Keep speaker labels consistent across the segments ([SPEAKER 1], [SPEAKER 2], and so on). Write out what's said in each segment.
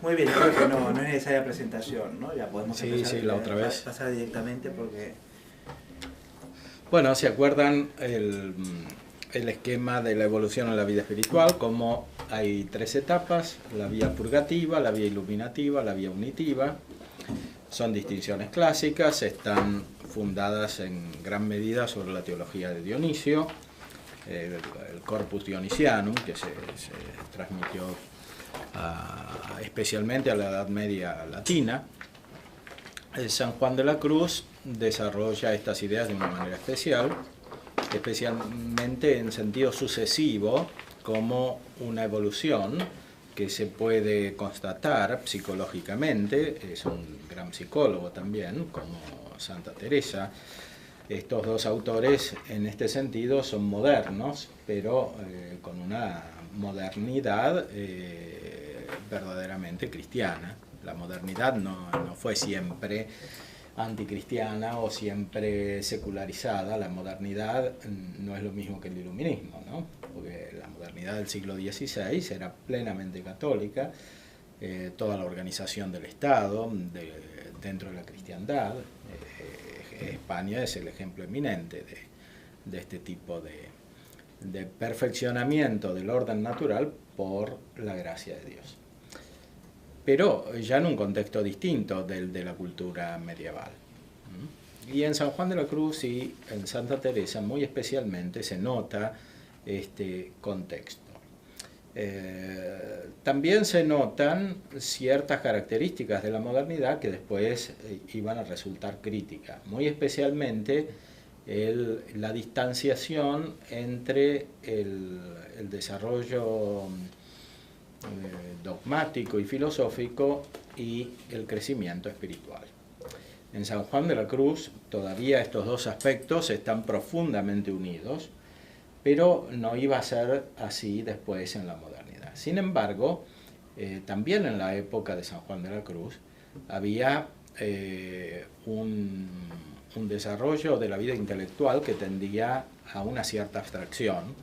[SPEAKER 1] Muy bien, creo que no es necesaria presentación, ¿no? Ya podemos
[SPEAKER 2] Sí,
[SPEAKER 1] empezar,
[SPEAKER 2] sí, la otra vez.
[SPEAKER 1] pasar directamente porque...
[SPEAKER 2] Bueno, ¿se acuerdan el esquema de la evolución en la vida espiritual? Como hay tres etapas: la vía purgativa, la vía iluminativa, la vía unitiva. Son distinciones clásicas, están fundadas en gran medida sobre la teología de Dionisio, el Corpus Dionisianum, que se transmitió especialmente a la Edad Media latina. San Juan de la Cruz desarrolla estas ideas de una manera especial, especialmente en sentido sucesivo, como una evolución que se puede constatar psicológicamente. Es un gran psicólogo también, como Santa Teresa. Estos dos autores en este sentido son modernos, pero con una modernidad verdaderamente cristiana. La modernidad no fue siempre anticristiana o siempre secularizada. La modernidad no es lo mismo que el iluminismo, ¿no? Porque la modernidad del siglo XVI era plenamente católica, toda la organización del Estado dentro de la cristiandad. España es el ejemplo eminente de este tipo de perfeccionamiento del orden natural por la gracia de Dios, pero ya en un contexto distinto del de la cultura medieval. Y en San Juan de la Cruz y en Santa Teresa muy especialmente se nota este contexto. También se notan ciertas características de la modernidad que después iban a resultar críticas, muy especialmente la distanciación entre el desarrollo dogmático y filosófico y el crecimiento espiritual. En San Juan de la Cruz todavía estos dos aspectos están profundamente unidos, pero no iba a ser así después en la modernidad. Sin embargo, también en la época de San Juan de la Cruz había un desarrollo de la vida intelectual que tendía a una cierta abstracción,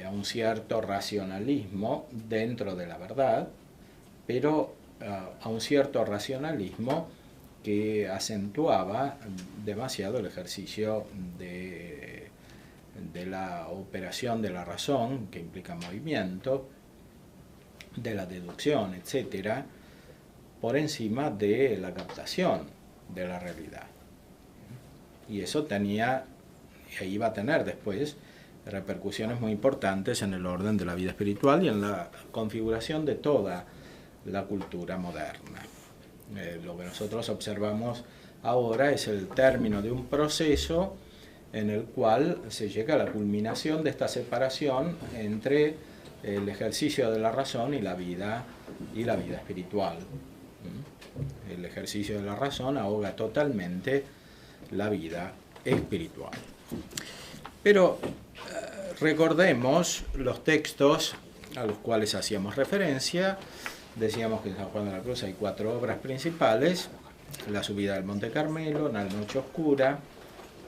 [SPEAKER 2] a un cierto racionalismo dentro de la verdad, pero a un cierto racionalismo que acentuaba demasiado el ejercicio de la operación de la razón, que implica movimiento, de la deducción, etc., por encima de la captación de la realidad. Y eso tenía, e iba a tener después, repercusiones muy importantes en el orden de la vida espiritual y en la configuración de toda la cultura moderna. Lo que nosotros observamos ahora es el término de un proceso en el cual se llega a la culminación de esta separación entre el ejercicio de la razón y la vida espiritual. El ejercicio de la razón ahoga totalmente la vida espiritual. Pero recordemos los textos a los cuales hacíamos referencia. Decíamos que en San Juan de la Cruz hay 4 obras principales: la subida del Monte Carmelo, la noche oscura,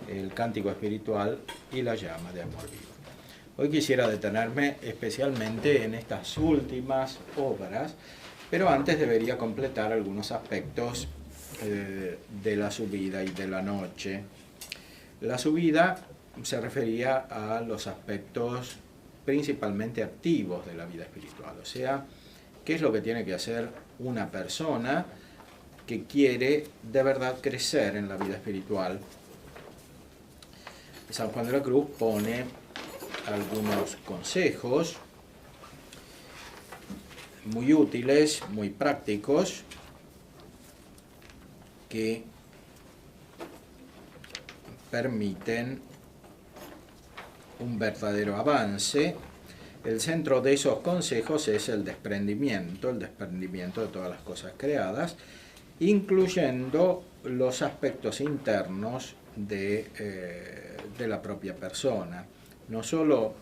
[SPEAKER 2] el cántico espiritual y la llama de amor vivo. Hoy quisiera detenerme especialmente en estas últimas obras, pero antes debería completar algunos aspectos de la subida y de la noche. La subida se refería a los aspectos principalmente activos de la vida espiritual, o sea, qué es lo que tiene que hacer una persona que quiere de verdad crecer en la vida espiritual. San Juan de la Cruz pone algunos consejos muy útiles, muy prácticos, que permiten un verdadero avance. El centro de esos consejos es el desprendimiento de todas las cosas creadas, incluyendo los aspectos internos de la propia persona. No solo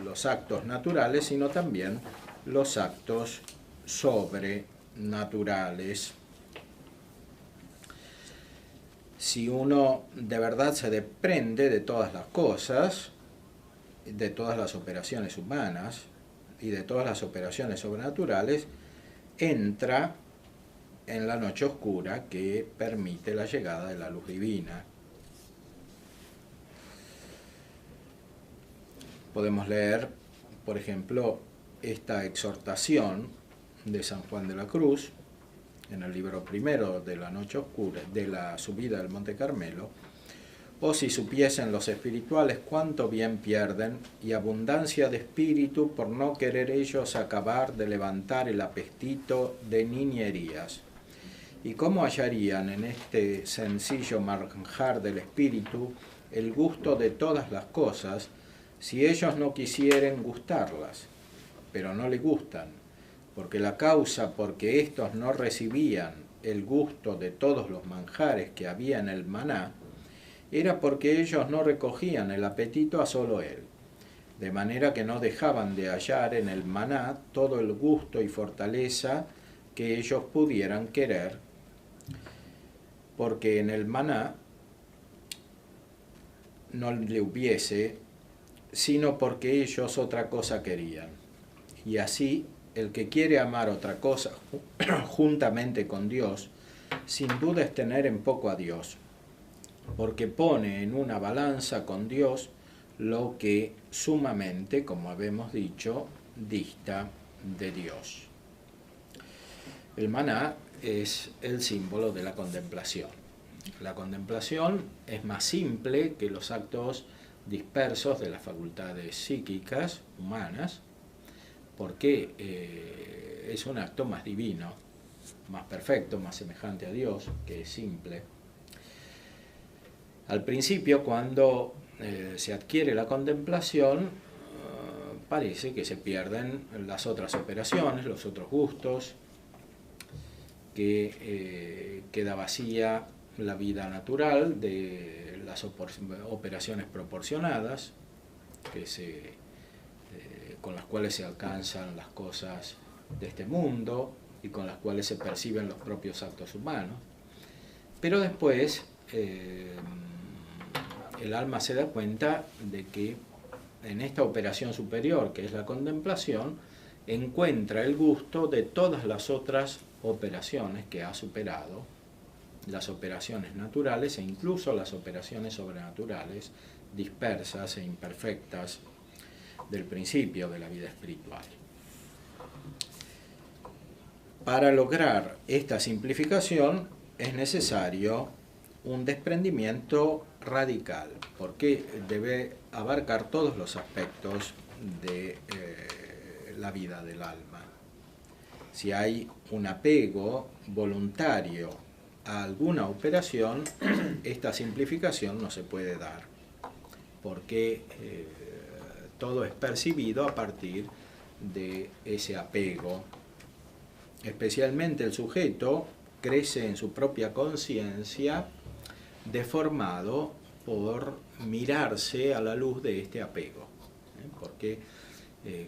[SPEAKER 2] los actos naturales, sino también los actos sobrenaturales. Si uno de verdad se desprende de todas las cosas, de todas las operaciones humanas y de todas las operaciones sobrenaturales, entra en la noche oscura que permite la llegada de la luz divina. Podemos leer, por ejemplo, esta exhortación de San Juan de la Cruz en el libro primero de la noche oscura, de la subida del Monte Carmelo: «Oh, si supiesen los espirituales cuánto bien pierden, y abundancia de espíritu por no querer ellos acabar de levantar el apetito de niñerías. Y cómo hallarían en este sencillo manjar del espíritu el gusto de todas las cosas, si ellos no quisieren gustarlas, pero no le gustan, porque la causa por que éstos no recibían el gusto de todos los manjares que había en el maná, era porque ellos no recogían el apetito a solo él, de manera que no dejaban de hallar en el maná todo el gusto y fortaleza que ellos pudieran querer, porque en el maná no le hubiese, sino porque ellos otra cosa querían. Y así, el que quiere amar otra cosa juntamente con Dios, sin duda es tener en poco a Dios, porque pone en una balanza con Dios lo que sumamente, como habemos dicho, dista de Dios». El maná es el símbolo de la contemplación. La contemplación es más simple que los actos dispersos de las facultades psíquicas humanas, porque es un acto más divino, más perfecto, más semejante a Dios, que es simple. Al principio, cuando se adquiere la contemplación, parece que se pierden las otras operaciones, los otros gustos, que queda vacía la vida natural de las operaciones proporcionadas, con las cuales se alcanzan las cosas de este mundo y con las cuales se perciben los propios actos humanos. Pero después el alma se da cuenta de que en esta operación superior, que es la contemplación, encuentra el gusto de todas las otras operaciones que ha superado, las operaciones naturales e incluso las operaciones sobrenaturales, dispersas e imperfectas del principio de la vida espiritual. Para lograr esta simplificación es necesario un desprendimiento radical, porque debe abarcar todos los aspectos de la vida del alma. Si hay un apego voluntario a alguna operación, esta simplificación no se puede dar, porque todo es percibido a partir de ese apego. Especialmente el sujeto crece en su propia conciencia deformado por mirarse a la luz de este apego, porque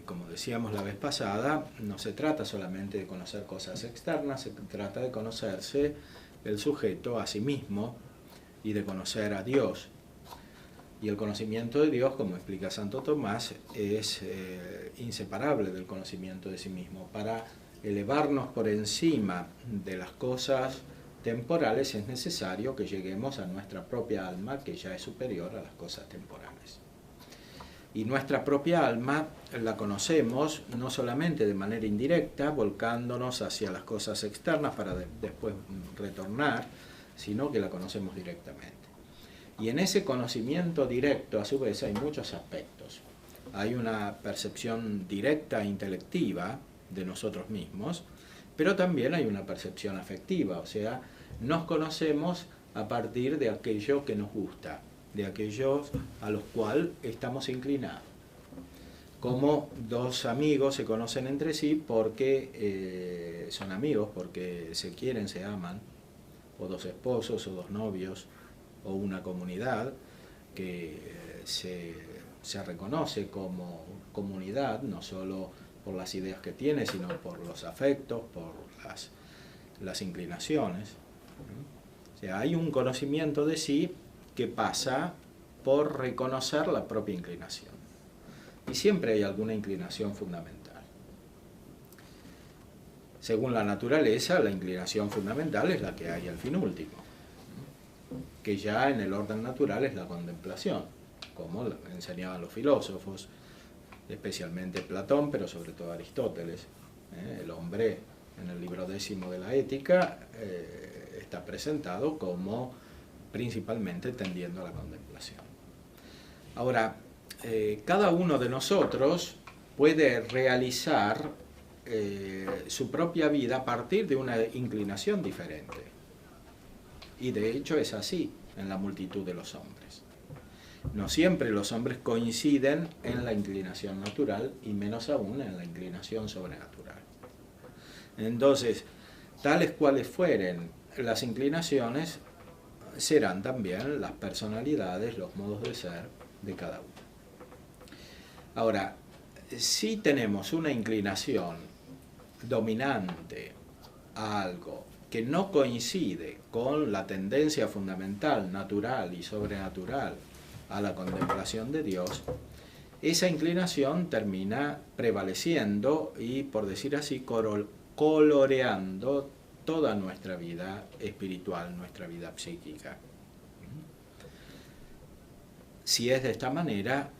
[SPEAKER 2] como decíamos la vez pasada, no se trata solamente de conocer cosas externas, se trata de conocerse el sujeto a sí mismo y de conocer a Dios. Y el conocimiento de Dios, como explica Santo Tomás, es inseparable del conocimiento de sí mismo. Para elevarnos por encima de las cosas temporales es necesario que lleguemos a nuestra propia alma, que ya es superior a las cosas temporales. Y nuestra propia alma la conocemos no solamente de manera indirecta, volcándonos hacia las cosas externas para después retornar, sino que la conocemos directamente. Y en ese conocimiento directo, a su vez, hay muchos aspectos. Hay una percepción directa e intelectiva de nosotros mismos, pero también hay una percepción afectiva, o sea, nos conocemos a partir de aquello que nos gusta, de aquellos a los cuales estamos inclinados. Como dos amigos se conocen entre sí porque son amigos, porque se quieren, se aman, o dos esposos, o dos novios, o una comunidad que se reconoce como comunidad, no solo por las ideas que tiene, sino por los afectos, por las inclinaciones. O sea, hay un conocimiento de sí que pasa por reconocer la propia inclinación. Y siempre hay alguna inclinación fundamental. Según la naturaleza, la inclinación fundamental es la que hay al fin último, que ya en el orden natural es la contemplación, como enseñaban los filósofos, especialmente Platón, pero sobre todo Aristóteles. El hombre, en el libro 10 de la Ética, está presentado como principalmente tendiendo a la contemplación. Ahora, cada uno de nosotros puede realizar su propia vida a partir de una inclinación diferente. Y de hecho es así en la multitud de los hombres. No siempre los hombres coinciden en la inclinación natural y menos aún en la inclinación sobrenatural. Entonces, tales cuales fueren las inclinaciones, serán también las personalidades, los modos de ser de cada uno. Ahora, si tenemos una inclinación dominante a algo que no coincide con la tendencia fundamental, natural y sobrenatural a la contemplación de Dios, esa inclinación termina prevaleciendo y, por decir así, coloreando toda nuestra vida espiritual, nuestra vida psíquica. Si es de esta manera,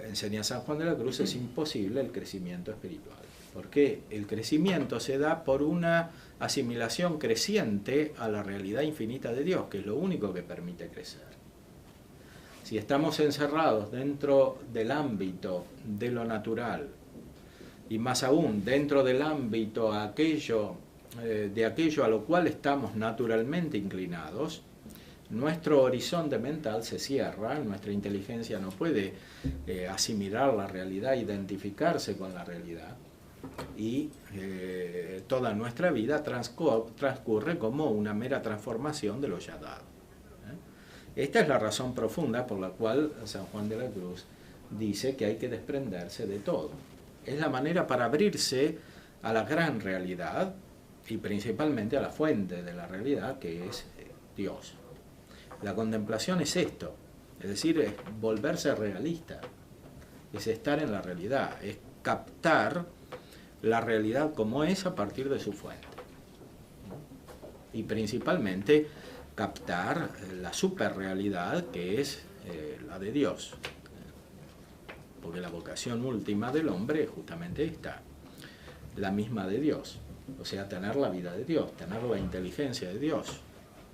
[SPEAKER 2] enseña San Juan de la Cruz, es imposible el crecimiento espiritual. Porque el crecimiento se da por una asimilación creciente a la realidad infinita de Dios, que es lo único que permite crecer. Si estamos encerrados dentro del ámbito de lo natural, y más aún dentro del ámbito de aquello a lo cual estamos naturalmente inclinados, nuestro horizonte mental se cierra, nuestra inteligencia no puede asimilar la realidad, identificarse con la realidad, y toda nuestra vida transcurre como una mera transformación de lo ya dado. Esta es la razón profunda por la cual San Juan de la Cruz dice que hay que desprenderse de todo. Es la manera para abrirse a la gran realidad y principalmente a la fuente de la realidad, que es Dios. La contemplación es esto, es decir, es volverse realista, es estar en la realidad, es captar la realidad como es a partir de su fuente. Y principalmente captar la superrealidad que es la de Dios. Porque la vocación última del hombre es justamente esta, la misma de Dios. O sea, tener la vida de Dios, tener la inteligencia de Dios,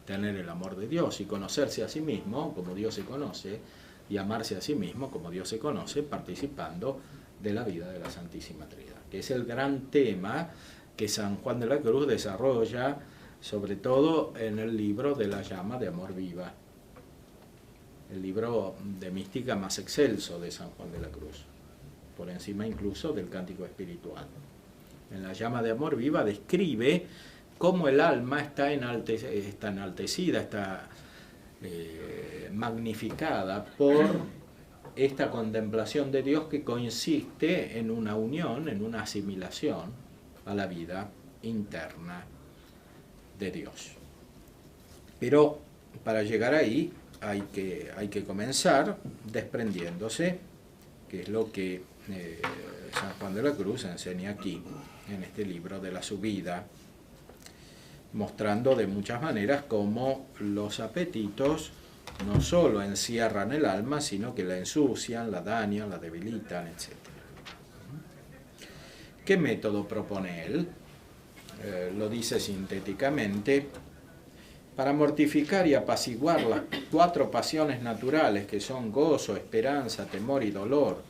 [SPEAKER 2] tener el amor de Dios y conocerse a sí mismo como Dios se conoce y amarse a sí mismo como Dios se conoce, participando de la vida de la Santísima Trinidad, que es el gran tema que San Juan de la Cruz desarrolla, sobre todo en el libro de la llama de amor viva, el libro de mística más excelso de San Juan de la Cruz, por encima incluso del Cántico Espiritual. En la llama de amor viva describe cómo el alma está enaltecida, está magnificada por esta contemplación de Dios que consiste en una unión, en una asimilación a la vida interna de Dios. Pero para llegar ahí hay que comenzar desprendiéndose, que es lo que San Juan de la Cruz enseña aquí, en este libro de la subida, mostrando de muchas maneras cómo los apetitos no solo encierran el alma, sino que la ensucian, la dañan, la debilitan, etc. ¿Qué método propone él? Lo dice sintéticamente: para mortificar y apaciguar las 4 pasiones naturales que son gozo, esperanza, temor y dolor,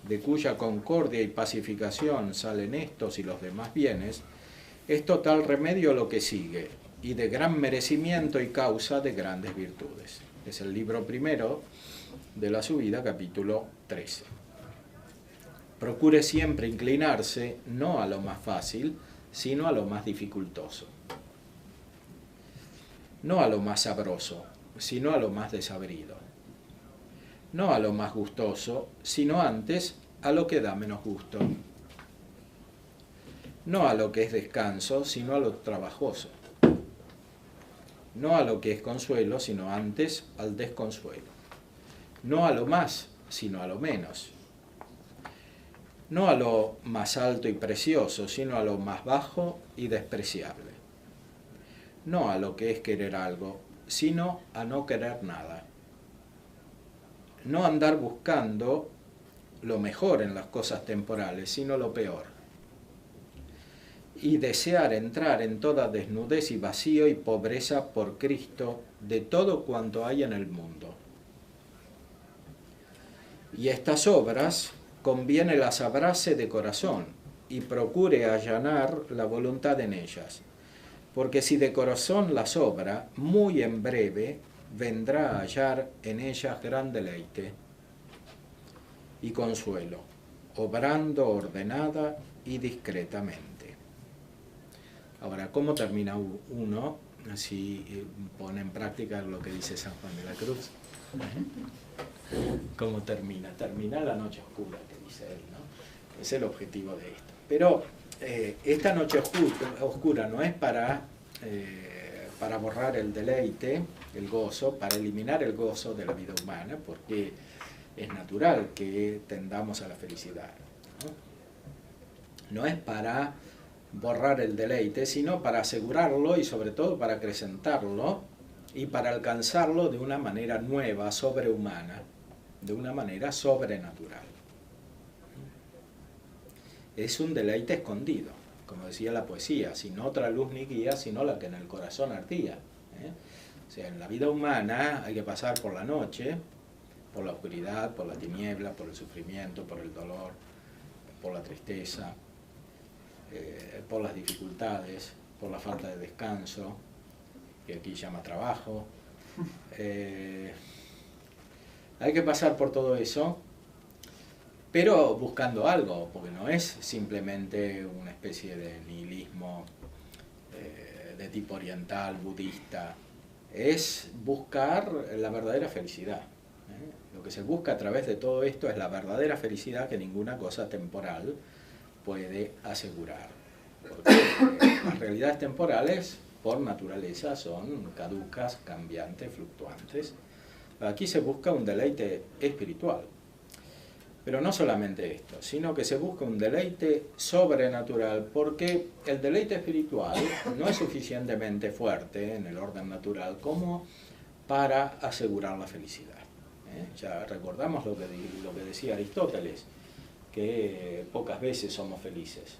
[SPEAKER 2] de cuya concordia y pacificación salen estos y los demás bienes, es total remedio lo que sigue, y de gran merecimiento y causa de grandes virtudes. Es el libro primero de la subida, capítulo 13. Procure siempre inclinarse no a lo más fácil, sino a lo más dificultoso. No a lo más sabroso, sino a lo más desabrido. No a lo más gustoso, sino antes a lo que da menos gusto. No a lo que es descanso, sino a lo trabajoso. No a lo que es consuelo, sino antes al desconsuelo. No a lo más, sino a lo menos. no a lo más alto y precioso, sino a lo más bajo y despreciable. No a lo que es querer algo, sino a no querer nada. No andar buscando lo mejor en las cosas temporales, sino lo peor. Y desear entrar en toda desnudez y vacío y pobreza por Cristo de todo cuanto hay en el mundo. Y estas obras conviene las abrace de corazón y procure allanar la voluntad en ellas, porque si de corazón las obra, muy en breve vendrá a hallar en ellas gran deleite y consuelo, obrando ordenada y discretamente. Ahora, ¿cómo termina uno? Si pone en práctica lo que dice San Juan de la Cruz. ¿Cómo termina? Termina la noche oscura, que dice él, ¿no? Es el objetivo de esto. Pero esta noche oscura no es para borrar el deleite, el gozo, para eliminar el gozo de la vida humana, porque es natural que tendamos a la felicidad, ¿no? No es para borrar el deleite, sino para asegurarlo y sobre todo para acrecentarlo y para alcanzarlo de una manera nueva, sobrehumana, de una manera sobrenatural. Es un deleite escondido, como decía la poesía, sin otra luz ni guía, sino la que en el corazón ardía. O sea, en la vida humana hay que pasar por la noche, por la oscuridad, por la tiniebla, por el sufrimiento, por el dolor, por la tristeza, por las dificultades, por la falta de descanso, que aquí llama trabajo. Hay que pasar por todo eso, pero buscando algo, porque no es simplemente una especie de nihilismo de tipo oriental, budista, es buscar la verdadera felicidad. Lo que se busca a través de todo esto es la verdadera felicidad que ninguna cosa temporal puede asegurar. Porque las realidades temporales, por naturaleza, son caducas, cambiantes, fluctuantes. Aquí se busca un deleite espiritual. Pero no solamente esto, sino que se busca un deleite sobrenatural, porque el deleite espiritual no es suficientemente fuerte en el orden natural como para asegurar la felicidad. Ya recordamos lo que decía Aristóteles, que pocas veces somos felices.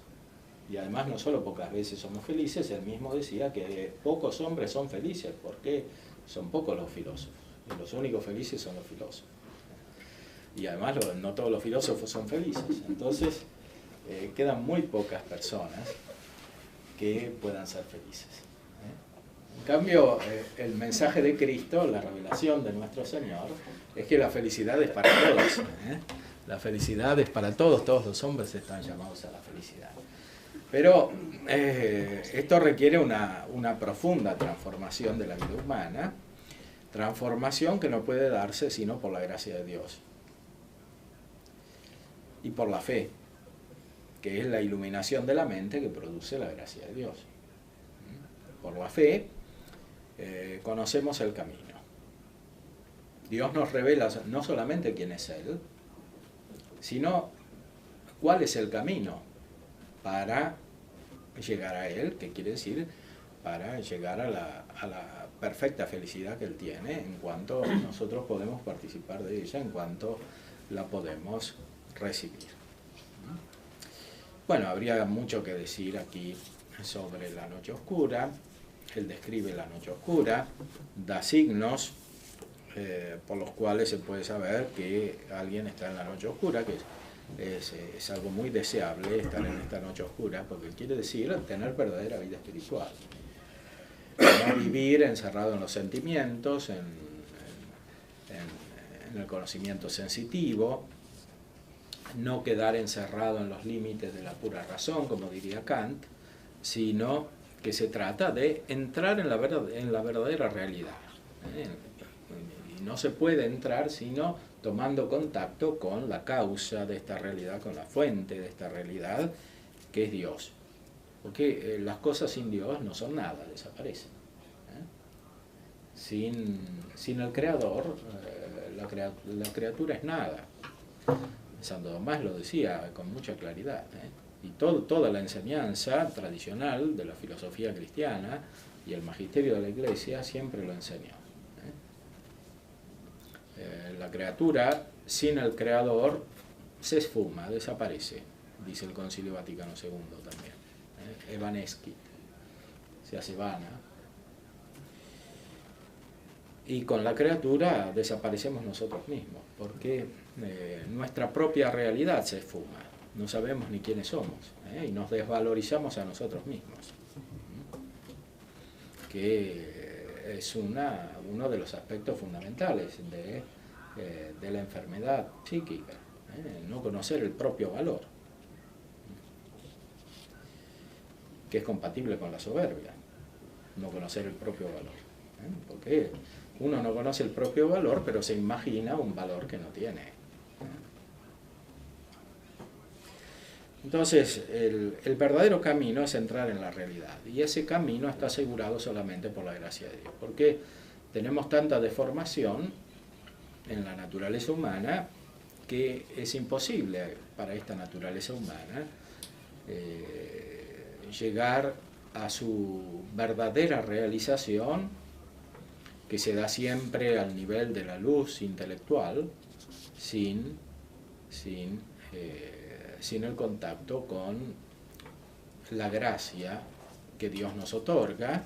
[SPEAKER 2] Y además no solo pocas veces somos felices, él mismo decía que pocos hombres son felices, porque son pocos los filósofos. Y los únicos felices son los filósofos. Y además no todos los filósofos son felices. Entonces quedan muy pocas personas que puedan ser felices. En cambio, el mensaje de Cristo, la revelación de nuestro Señor, es que la felicidad es para todos. La felicidad es para todos, todos los hombres están llamados a la felicidad. Pero esto requiere una profunda transformación de la vida humana, transformación que no puede darse sino por la gracia de Dios y por la fe, que es la iluminación de la mente que produce la gracia de Dios. Por la fe conocemos el camino. Dios nos revela no solamente quién es Él, sino cuál es el camino para llegar a Él, que quiere decir para llegar a la perfecta felicidad que Él tiene, en cuanto nosotros podemos participar de ella, en cuanto la podemos recibir. Bueno, habría mucho que decir aquí sobre la noche oscura. Él describe la noche oscura, da signos por los cuales se puede saber que alguien está en la noche oscura, que es algo muy deseable estar en esta noche oscura, porque quiere decir tener verdadera vida espiritual. No vivir encerrado en los sentimientos, en el conocimiento sensitivo, no quedar encerrado en los límites de la pura razón, como diría Kant, sino que se trata de entrar en la verdadera realidad. Y no se puede entrar sino tomando contacto con la causa de esta realidad, con la fuente de esta realidad, que es Dios. Porque las cosas sin Dios no son nada, desaparecen. Sin el Creador, la criatura es nada. Santo Tomás lo decía con mucha claridad, y toda la enseñanza tradicional de la filosofía cristiana y el magisterio de la Iglesia siempre lo enseñó. La criatura sin el Creador se esfuma, desaparece, dice el Concilio Vaticano II también. Evanescit, se hace vana. Y con la criatura desaparecemos nosotros mismos, porque nuestra propia realidad se esfuma, no sabemos ni quiénes somos, y nos desvalorizamos a nosotros mismos, que es uno de los aspectos fundamentales de la enfermedad psíquica, no conocer el propio valor, que es compatible con la soberbia, no conocer el propio valor, porque uno no conoce el propio valor, pero se imagina un valor que no tiene. Entonces, el verdadero camino es entrar en la realidad, y ese camino está asegurado solamente por la gracia de Dios, porque tenemos tanta deformación en la naturaleza humana que es imposible para esta naturaleza humana llegar a su verdadera realización, que se da siempre al nivel de la luz intelectual, sin el contacto con la gracia que Dios nos otorga,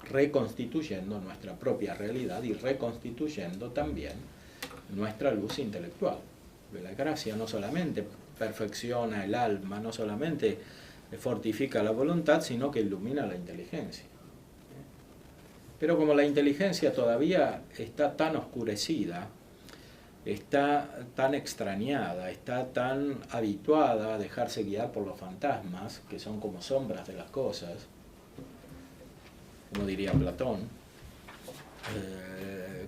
[SPEAKER 2] reconstituyendo nuestra propia realidad y reconstituyendo también nuestra luz intelectual. La gracia no solamente perfecciona el alma, no solamente fortifica la voluntad, sino que ilumina la inteligencia. Pero como la inteligencia todavía está tan oscurecida, está tan extrañada, está tan habituada a dejarse guiar por los fantasmas, que son como sombras de las cosas, como diría Platón,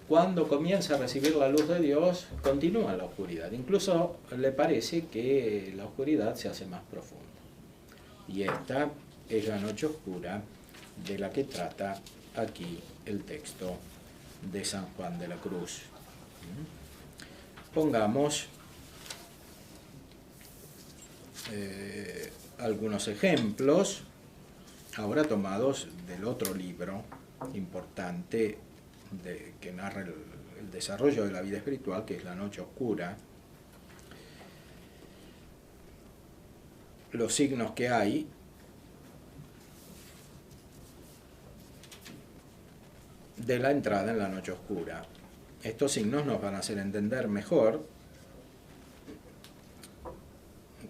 [SPEAKER 2] cuando comienza a recibir la luz de Dios, continúa en la oscuridad. Incluso le parece que la oscuridad se hace más profunda. Y esta es la noche oscura de la que trata aquí el texto de San Juan de la Cruz. Pongamos algunos ejemplos, ahora tomados del otro libro importante que narra el desarrollo de la vida espiritual, que es La Noche Oscura. Los signos que hay de la entrada en la noche oscura. Estos signos nos van a hacer entender mejor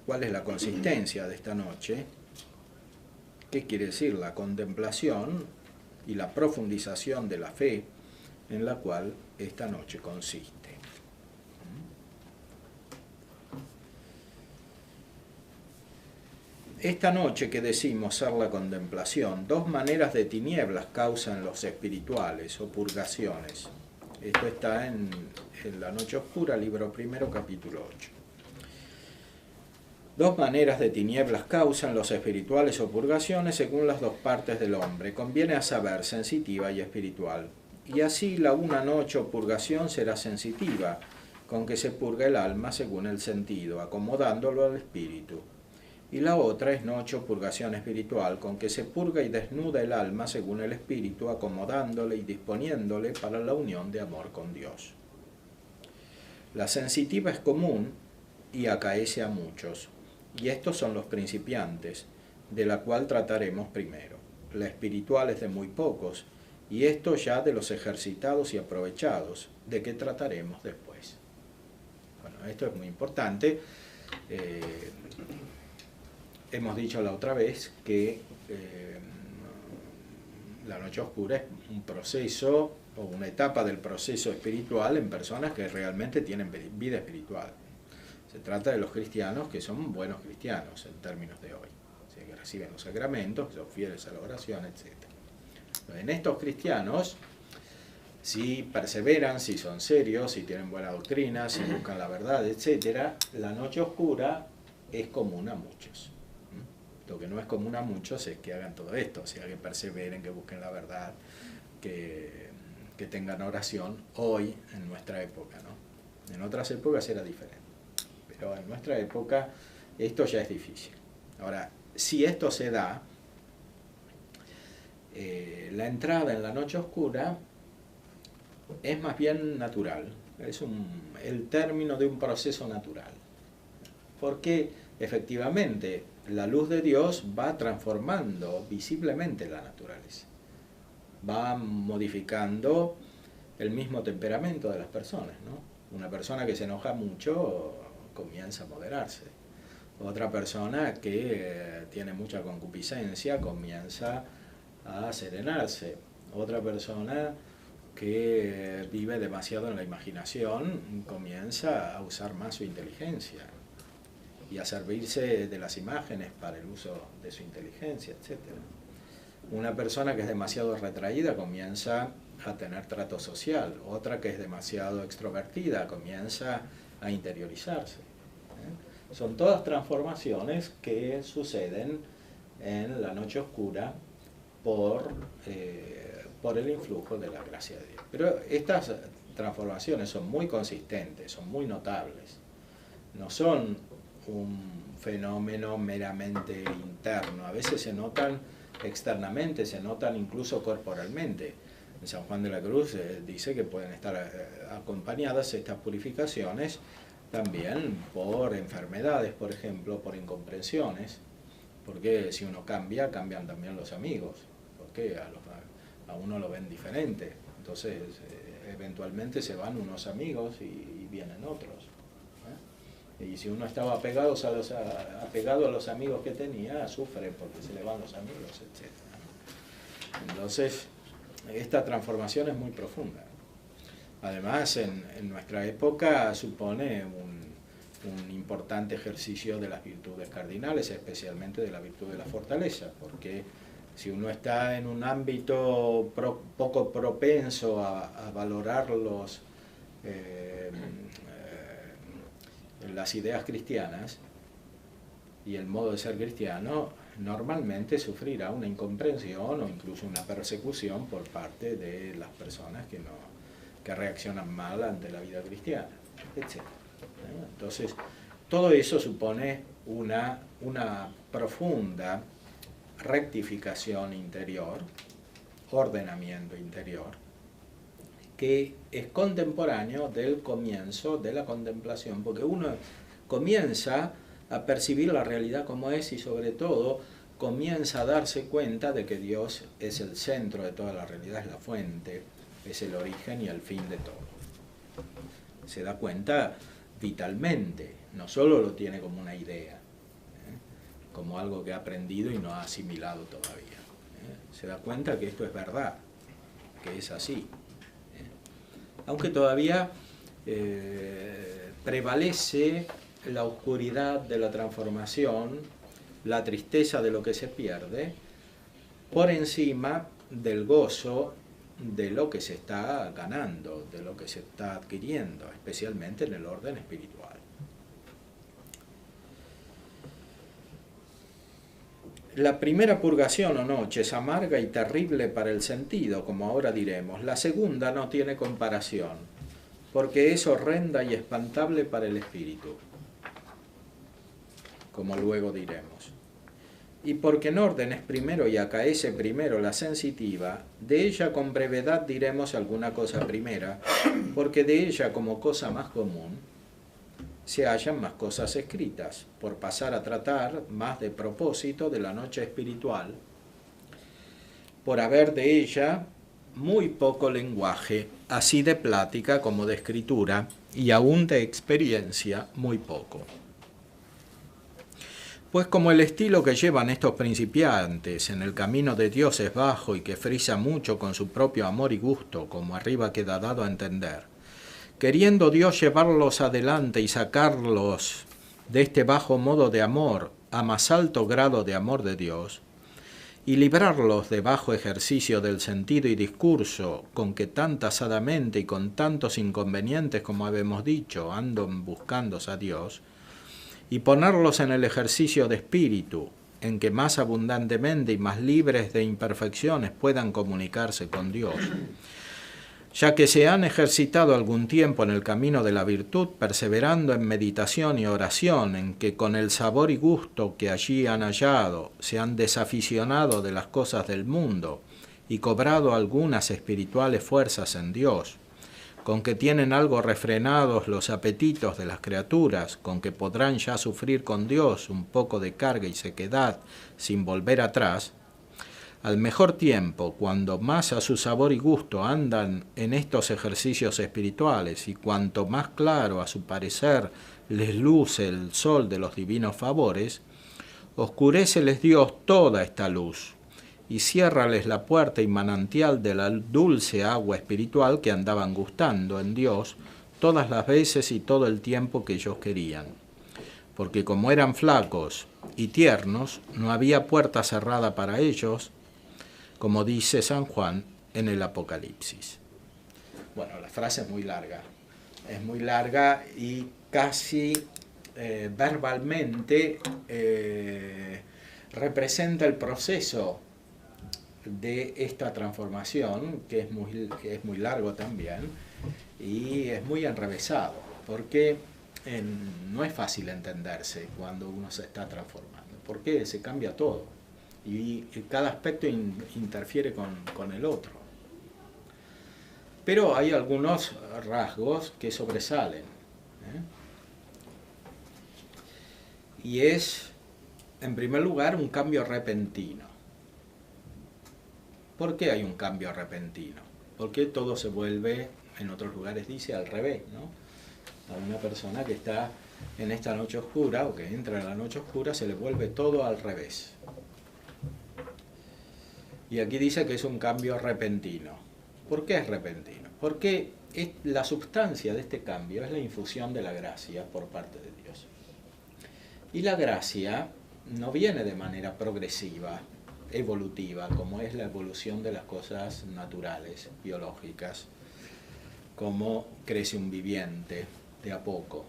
[SPEAKER 2] cuál es la consistencia de esta noche, qué quiere decir la contemplación y la profundización de la fe en la cual esta noche consiste. Esta noche que decimos ser la contemplación, dos maneras de tinieblas causan los espirituales o purgaciones. Esto está en La Noche Oscura, libro primero, capítulo 8. Dos maneras de tinieblas causan los espirituales o purgaciones según las dos partes del hombre. Conviene a saber, sensitiva y espiritual. Y así la una noche o purgación será sensitiva, con que se purga el alma según el sentido, acomodándolo al espíritu. Y la otra es noche o purgación espiritual, con que se purga y desnuda el alma según el espíritu, acomodándole y disponiéndole para la unión de amor con Dios. La sensitiva es común y acaece a muchos, y estos son los principiantes, de la cual trataremos primero. La espiritual es de muy pocos, y esto ya de los ejercitados y aprovechados, de que trataremos después. Bueno, esto es muy importante. Hemos dicho la otra vez que la noche oscura es un proceso o una etapa del proceso espiritual en personas que realmente tienen vida espiritual. Se trata de los cristianos que son buenos cristianos en términos de hoy, o sea, que reciben los sacramentos, que son fieles a la oración, etc. En estos cristianos, si perseveran, si son serios, si tienen buena doctrina, si buscan la verdad, etc., la noche oscura es común a muchos. Lo que no es común a muchos es que hagan todo esto, o sea, que perseveren, que busquen la verdad, que tengan oración hoy en nuestra época, ¿no? En otras épocas era diferente. pero en nuestra época esto ya es difícil. Ahora, si esto se da, la entrada en la noche oscura es más bien natural, es el término de un proceso natural, porque efectivamente la luz de Dios va transformando visiblemente la naturaleza, va modificando el mismo temperamento de las personas, ¿no? Una persona que se enoja mucho comienza a moderarse, otra persona que tiene mucha concupiscencia comienza a serenarse, otra persona que vive demasiado en la imaginación comienza a usar más su inteligencia y a servirse de las imágenes para el uso de su inteligencia, etc. Una persona que es demasiado retraída comienza a tener trato social, otra que es demasiado extrovertida comienza a interiorizarse. Son todas transformaciones que suceden en la noche oscura por el influjo de la gracia de Dios. Pero estas transformaciones son muy consistentes, son muy notables, no son un fenómeno meramente interno, a veces se notan externamente, se notan incluso corporalmente. En San Juan de la Cruz dice que pueden estar acompañadas estas purificaciones también por enfermedades, por ejemplo, por incomprensiones, porque si uno cambia, cambian también los amigos, porque a uno lo ven diferente, entonces eventualmente se van unos amigos y vienen otros. Y si uno estaba apegado a los amigos que tenía, sufre porque se le van los amigos, etc. Entonces, esta transformación es muy profunda. Además, en nuestra época supone un importante ejercicio de las virtudes cardinales, especialmente de la virtud de la fortaleza, porque si uno está en un ámbito poco propenso a valorar las ideas cristianas y el modo de ser cristiano, normalmente sufrirá una incomprensión o incluso una persecución por parte de las personas que reaccionan mal ante la vida cristiana, etc. Entonces, todo eso supone una profunda rectificación interior, ordenamiento interior, que es contemporáneo del comienzo de la contemplación, porque uno comienza a percibir la realidad como es y sobre todo comienza a darse cuenta de que Dios es el centro de toda la realidad, es la fuente, es el origen y el fin de todo. Se da cuenta vitalmente, no solo lo tiene como una idea, como algo que ha aprendido y no ha asimilado todavía. Se da cuenta que esto es verdad, que es así. Aunque todavía prevalece la oscuridad de la transformación, la tristeza de lo que se pierde, por encima del gozo de lo que se está ganando, de lo que se está adquiriendo, especialmente en el orden espiritual. La primera purgación o noche es amarga y terrible para el sentido, como ahora diremos. La segunda no tiene comparación, porque es horrenda y espantable para el espíritu, como luego diremos. Y porque en orden es primero y acaece primero la sensitiva, de ella con brevedad diremos alguna cosa primera, porque de ella como cosa más común se hallan más cosas escritas, por pasar a tratar más de propósito de la noche espiritual, por haber de ella muy poco lenguaje, así de plática como de escritura, y aún de experiencia muy poco. Pues como el estilo que llevan estos principiantes en el camino de Dios es bajo y que frisa mucho con su propio amor y gusto, como arriba queda dado a entender, queriendo Dios llevarlos adelante y sacarlos de este bajo modo de amor a más alto grado de amor de Dios, y librarlos de bajo ejercicio del sentido y discurso con que tan tasadamente y con tantos inconvenientes como habemos dicho andan buscándose a Dios, y ponerlos en el ejercicio de espíritu, en que más abundantemente y más libres de imperfecciones puedan comunicarse con Dios. ya que se han ejercitado algún tiempo en el camino de la virtud, perseverando en meditación y oración, en que con el sabor y gusto que allí han hallado, se han desaficionado de las cosas del mundo y cobrado algunas espirituales fuerzas en Dios, con que tienen algo refrenados los apetitos de las criaturas, con que podrán ya sufrir con Dios un poco de carga y sequedad sin volver atrás, al mejor tiempo, cuando más a su sabor y gusto andan en estos ejercicios espirituales y cuanto más claro a su parecer les luce el sol de los divinos favores, oscuréceles Dios toda esta luz y ciérrales la puerta y manantial de la dulce agua espiritual que andaban gustando en Dios todas las veces y todo el tiempo que ellos querían. Porque como eran flacos y tiernos, no había puerta cerrada para ellos, como dice San Juan en el Apocalipsis. Bueno, la frase es muy larga y casi verbalmente representa el proceso de esta transformación, que es muy largo también, y es muy enrevesado, porque no es fácil entenderse cuando uno se está transformando, porque se cambia todo. Y cada aspecto interfiere con el otro. Pero hay algunos rasgos que sobresalen. Y es, en primer lugar, un cambio repentino. ¿Por qué hay un cambio repentino? Porque todo se vuelve, en otros lugares dice, al revés, ¿no? A una persona que está en esta noche oscura, o que entra en la noche oscura, se le vuelve todo al revés. Y aquí dice que es un cambio repentino. ¿Por qué es repentino? Porque la sustancia de este cambio es la infusión de la gracia por parte de Dios. Y la gracia no viene de manera progresiva, evolutiva, como es la evolución de las cosas naturales, biológicas, como crece un viviente de a poco.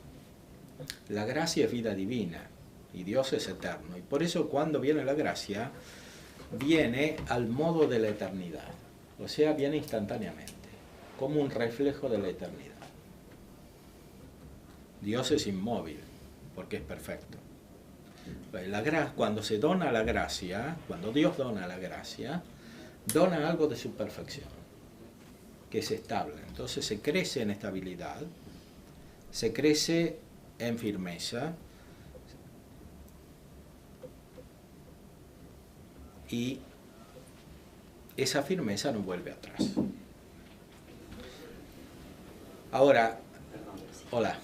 [SPEAKER 2] La gracia es vida divina y Dios es eterno. Y por eso cuando viene la gracia, viene al modo de la eternidad, o sea, viene instantáneamente, como un reflejo de la eternidad. Dios es inmóvil, porque es perfecto. Cuando se dona la gracia, cuando Dios dona la gracia, dona algo de su perfección, que es estable. Entonces se crece en estabilidad, se crece en firmeza, y esa firmeza no vuelve atrás. Ahora, hola.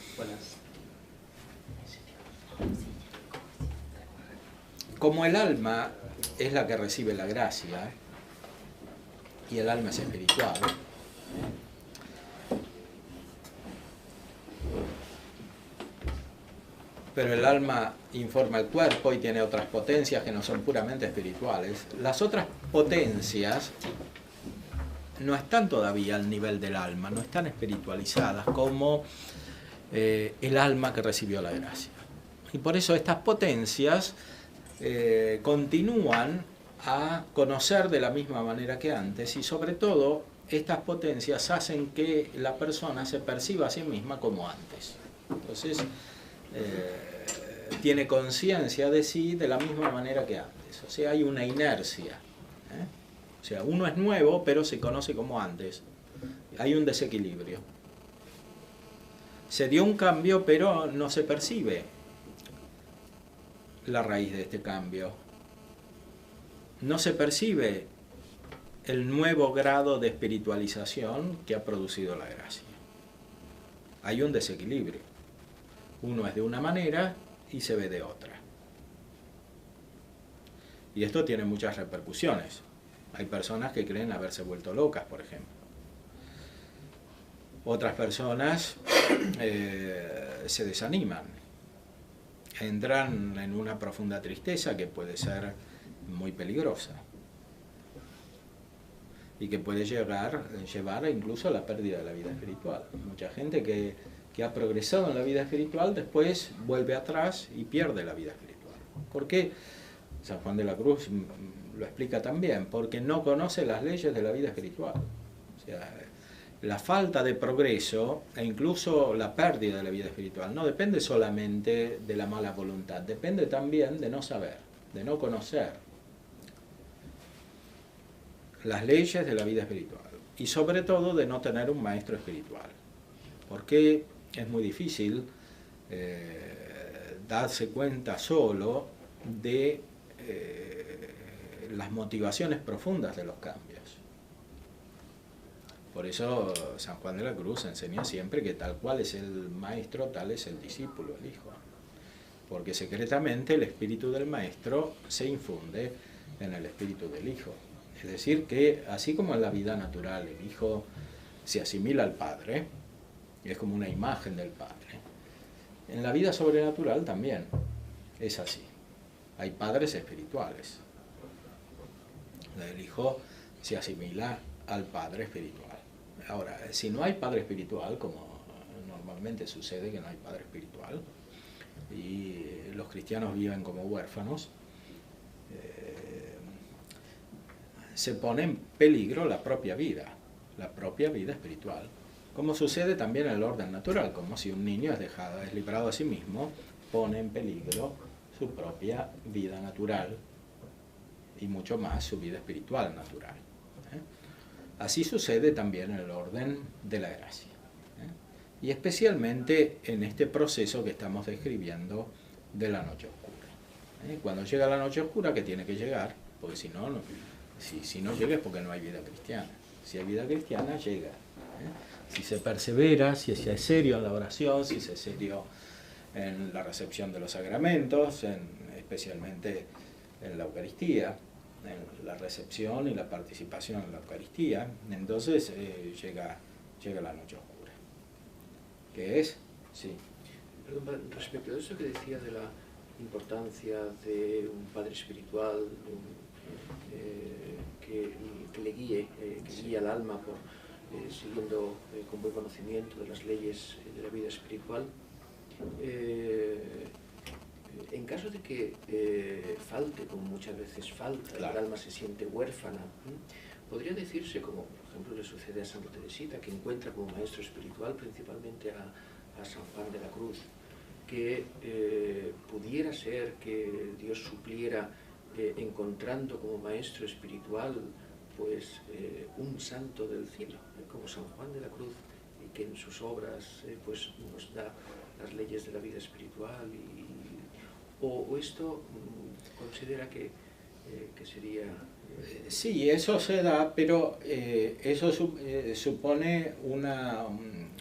[SPEAKER 2] Como el alma es la que recibe la gracia, y el alma es espiritual, pero el alma informa el cuerpo y tiene otras potencias que no son puramente espirituales. Las otras potencias no están todavía al nivel del alma, no están espiritualizadas como el alma que recibió la gracia. Y por eso estas potencias continúan a conocer de la misma manera que antes, y sobre todo estas potencias hacen que la persona se perciba a sí misma como antes. Entonces, tiene conciencia de sí de la misma manera que antes. O sea, hay una inercia. O sea, uno es nuevo, pero se conoce como antes. Hay un desequilibrio. Se dio un cambio, pero no se percibe la raíz de este cambio. No se percibe el nuevo grado de espiritualización que ha producido la gracia. Hay un desequilibrio. Uno es de una manera y se ve de otra. Y esto tiene muchas repercusiones. Hay personas que creen haberse vuelto locas, por ejemplo. Otras personas se desaniman, entran en una profunda tristeza que puede ser muy peligrosa y que puede llevar incluso a la pérdida de la vida espiritual. Mucha gente que ha progresado en la vida espiritual después vuelve atrás y pierde la vida espiritual. ¿Por qué? San Juan de la Cruz lo explica también, porque no conoce las leyes de la vida espiritual. O sea, la falta de progreso e incluso la pérdida de la vida espiritual no depende solamente de la mala voluntad, depende también de no saber, de no conocer las leyes de la vida espiritual y sobre todo de no tener un maestro espiritual, porque es muy difícil darse cuenta solo de las motivaciones profundas de los cambios. Por eso San Juan de la Cruz enseña siempre que tal cual es el maestro, tal es el discípulo, el hijo. Porque secretamente el espíritu del maestro se infunde en el espíritu del hijo. Es decir, que así como en la vida natural el hijo se asimila al padre, y es como una imagen del padre, en la vida sobrenatural también es así. Hay padres espirituales. El hijo se asimila al padre espiritual. Ahora, si no hay padre espiritual, como normalmente sucede que no hay padre espiritual, y los cristianos viven como huérfanos, se pone en peligro la propia vida espiritual, como sucede también en el orden natural, como si un niño es librado a sí mismo, pone en peligro su propia vida natural y mucho más su vida espiritual natural. Así sucede también en el orden de la gracia. Y especialmente en este proceso que estamos describiendo de la noche oscura. Cuando llega la noche oscura, que tiene que llegar, porque si no llega es porque no hay vida cristiana. Si hay vida cristiana, llega. Si se persevera, si se es serio en la oración, si se es serio en la recepción de los sacramentos, especialmente en la Eucaristía, en la recepción y la participación en la Eucaristía, entonces llega la noche oscura. ¿Qué es? Sí.
[SPEAKER 3] Perdón, respecto a eso que decía de la importancia de un padre espiritual que le guíe, que guíe al alma por, siguiendo con buen conocimiento de las leyes de la vida espiritual, en caso de que falte, como muchas veces falta,
[SPEAKER 2] claro,
[SPEAKER 3] el alma se siente huérfana, podría decirse, como por ejemplo le sucede a Santa Teresita, que encuentra como maestro espiritual principalmente a San Juan de la Cruz, que pudiera ser que Dios supliera encontrando como maestro espiritual pues un santo del cielo, como San Juan de la Cruz, y que en sus obras pues nos da las leyes de la vida espiritual, o esto considera que sería...
[SPEAKER 2] Sí, eso se da, pero eso supone un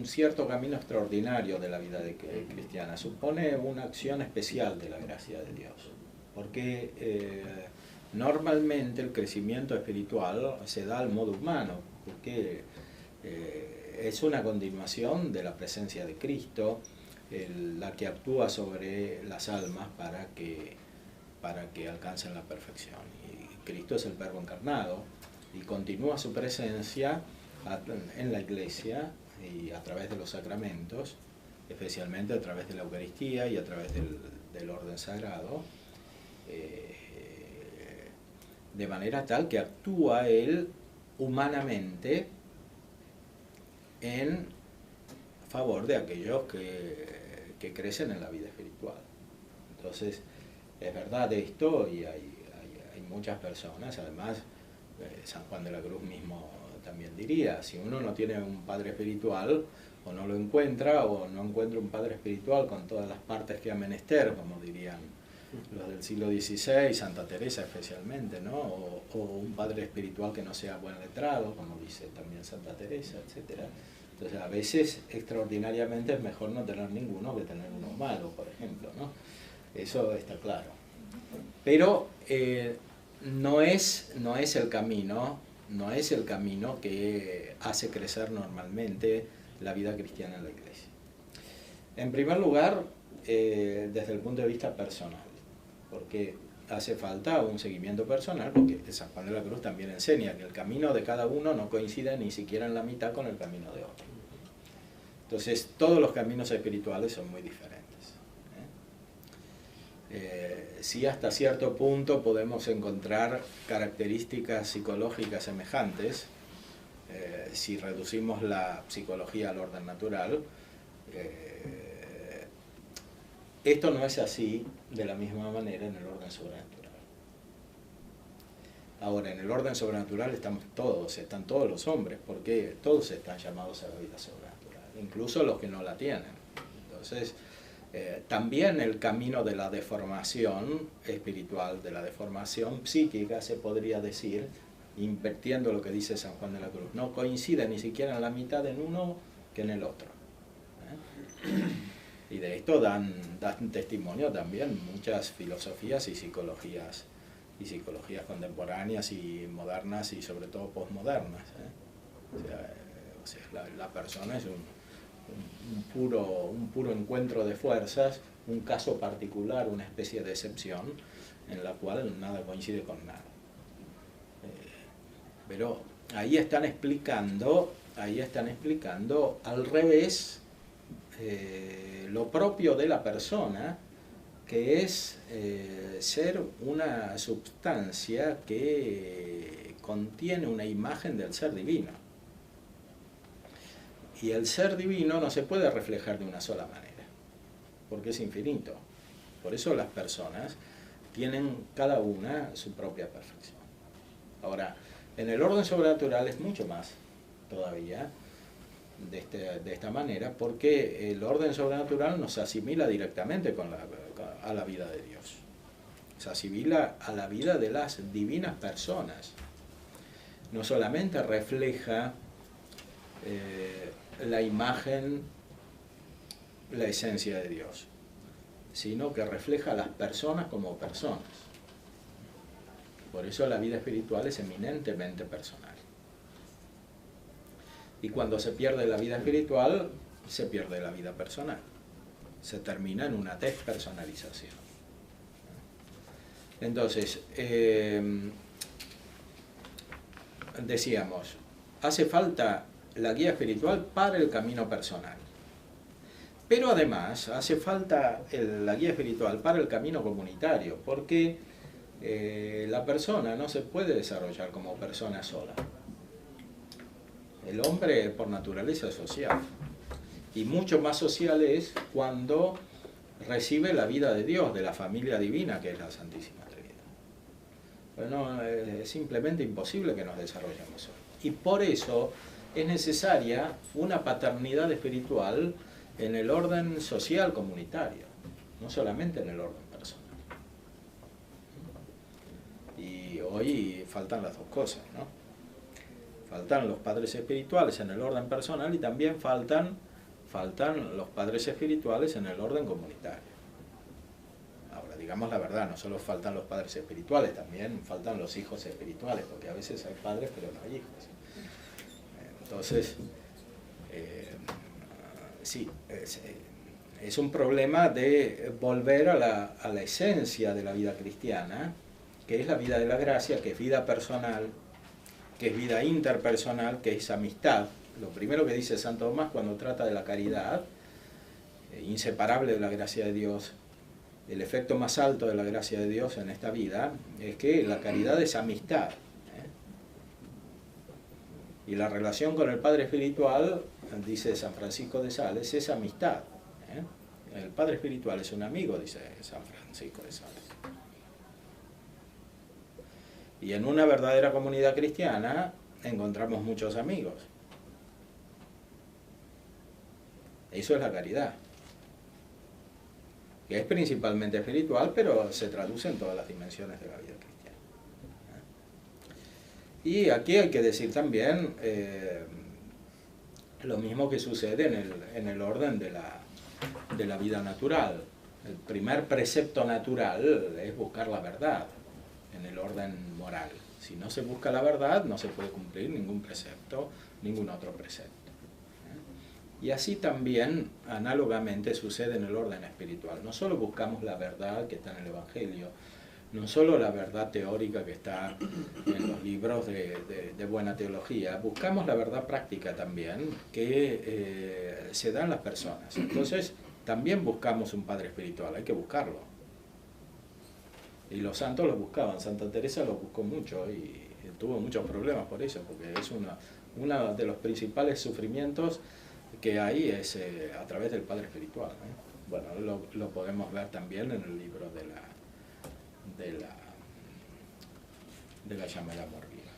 [SPEAKER 2] cierto camino extraordinario de la vida cristiana, supone una acción especial de la gracia de Dios, porque normalmente el crecimiento espiritual se da al modo humano, porque es una continuación de la presencia de Cristo, la que actúa sobre las almas para que alcancen la perfección. Y Cristo es el Verbo encarnado y continúa su presencia en la Iglesia y a través de los sacramentos, especialmente a través de la Eucaristía y a través del orden sagrado, de manera tal que actúa Él humanamente en favor de aquellos que crecen en la vida espiritual. Entonces, es verdad esto, y hay muchas personas, además San Juan de la Cruz mismo también diría, si uno no tiene un padre espiritual, o no lo encuentra, o no encuentra un padre espiritual con todas las partes que ha menester, como dirían los del siglo XVI, Santa Teresa especialmente, ¿no? O un padre espiritual que no sea buen letrado, como dice también Santa Teresa, etc. Entonces, a veces, extraordinariamente, es mejor no tener ninguno que tener uno malo, por ejemplo, ¿no? Eso está claro. Pero no es el camino que hace crecer normalmente la vida cristiana en la Iglesia. En primer lugar, desde el punto de vista personal, porque hace falta un seguimiento personal, porque San Juan de la Cruz también enseña que el camino de cada uno no coincide ni siquiera en la mitad con el camino de otro. Entonces, todos los caminos espirituales son muy diferentes. Sí, hasta cierto punto podemos encontrar características psicológicas semejantes, si reducimos la psicología al orden natural, esto no es así de la misma manera en el orden sobrenatural. Ahora, en el orden sobrenatural están todos los hombres, porque todos están llamados a la vida sobrenatural, incluso los que no la tienen. Entonces, también el camino de la deformación espiritual, de la deformación psíquica, se podría decir, invirtiendo lo que dice San Juan de la Cruz, no coincide ni siquiera en la mitad en uno que en el otro. Y de esto dan testimonio también muchas filosofías y psicologías contemporáneas y modernas y sobre todo posmodernas. O sea, la persona es un puro encuentro de fuerzas, un caso particular, una especie de excepción en la cual nada coincide con nada. Pero ahí están explicando al revés lo propio de la persona, que es ser una substancia que contiene una imagen del ser divino. Y el ser divino no se puede reflejar de una sola manera, porque es infinito. Por eso las personas tienen cada una su propia perfección. Ahora, en el orden sobrenatural es mucho más todavía de esta manera, porque el orden sobrenatural nos asimila directamente a la vida de Dios. Se asimila a la vida de las divinas personas. No solamente refleja la imagen, la esencia de Dios, sino que refleja a las personas como personas. Por eso la vida espiritual es eminentemente personal. Y cuando se pierde la vida espiritual, se pierde la vida personal. Se termina en una despersonalización. Entonces, decíamos, hace falta la guía espiritual para el camino personal. Pero además hace falta la guía espiritual para el camino comunitario, porque la persona no se puede desarrollar como persona sola. El hombre por naturaleza es social, y mucho más social es cuando recibe la vida de Dios, de la familia divina que es la Santísima Trinidad. Bueno, es simplemente imposible que nos desarrollemos solos. Y por eso es necesaria una paternidad espiritual en el orden social comunitario, no solamente en el orden personal. Y hoy faltan las dos cosas, ¿no? Faltan los padres espirituales en el orden personal y también faltan los padres espirituales en el orden comunitario. Ahora, digamos la verdad, no solo faltan los padres espirituales, también faltan los hijos espirituales, porque a veces hay padres pero no hay hijos. Entonces, sí, es un problema de volver a la esencia de la vida cristiana, que es la vida de la gracia, que es vida personal, que es vida interpersonal, que es amistad. Lo primero que dice Santo Tomás cuando trata de la caridad, inseparable de la gracia de Dios, el efecto más alto de la gracia de Dios en esta vida, es que la caridad es amistad. Y la relación con el Padre Espiritual, dice San Francisco de Sales, es amistad. El Padre Espiritual es un amigo, dice San Francisco de Sales. Y en una verdadera comunidad cristiana encontramos muchos amigos. Eso es la caridad, que es principalmente espiritual, pero se traduce en todas las dimensiones de la vida cristiana. Y aquí hay que decir también lo mismo que sucede en el orden de la vida natural. El primer precepto natural es buscar la verdad en el orden moral. Si no se busca la verdad, no se puede cumplir ningún precepto, ningún otro precepto. Y así también, análogamente, sucede en el orden espiritual. No solo buscamos la verdad que está en el Evangelio, no solo la verdad teórica que está en los libros de buena teología, buscamos la verdad práctica también, que se da en las personas. Entonces, también buscamos un padre espiritual, hay que buscarlo. Y los santos lo buscaban, Santa Teresa lo buscó mucho y tuvo muchos problemas por eso, porque es Uno de los principales sufrimientos que hay es a través del padre espiritual. Bueno, lo podemos ver también en el libro de la llama del amor viva.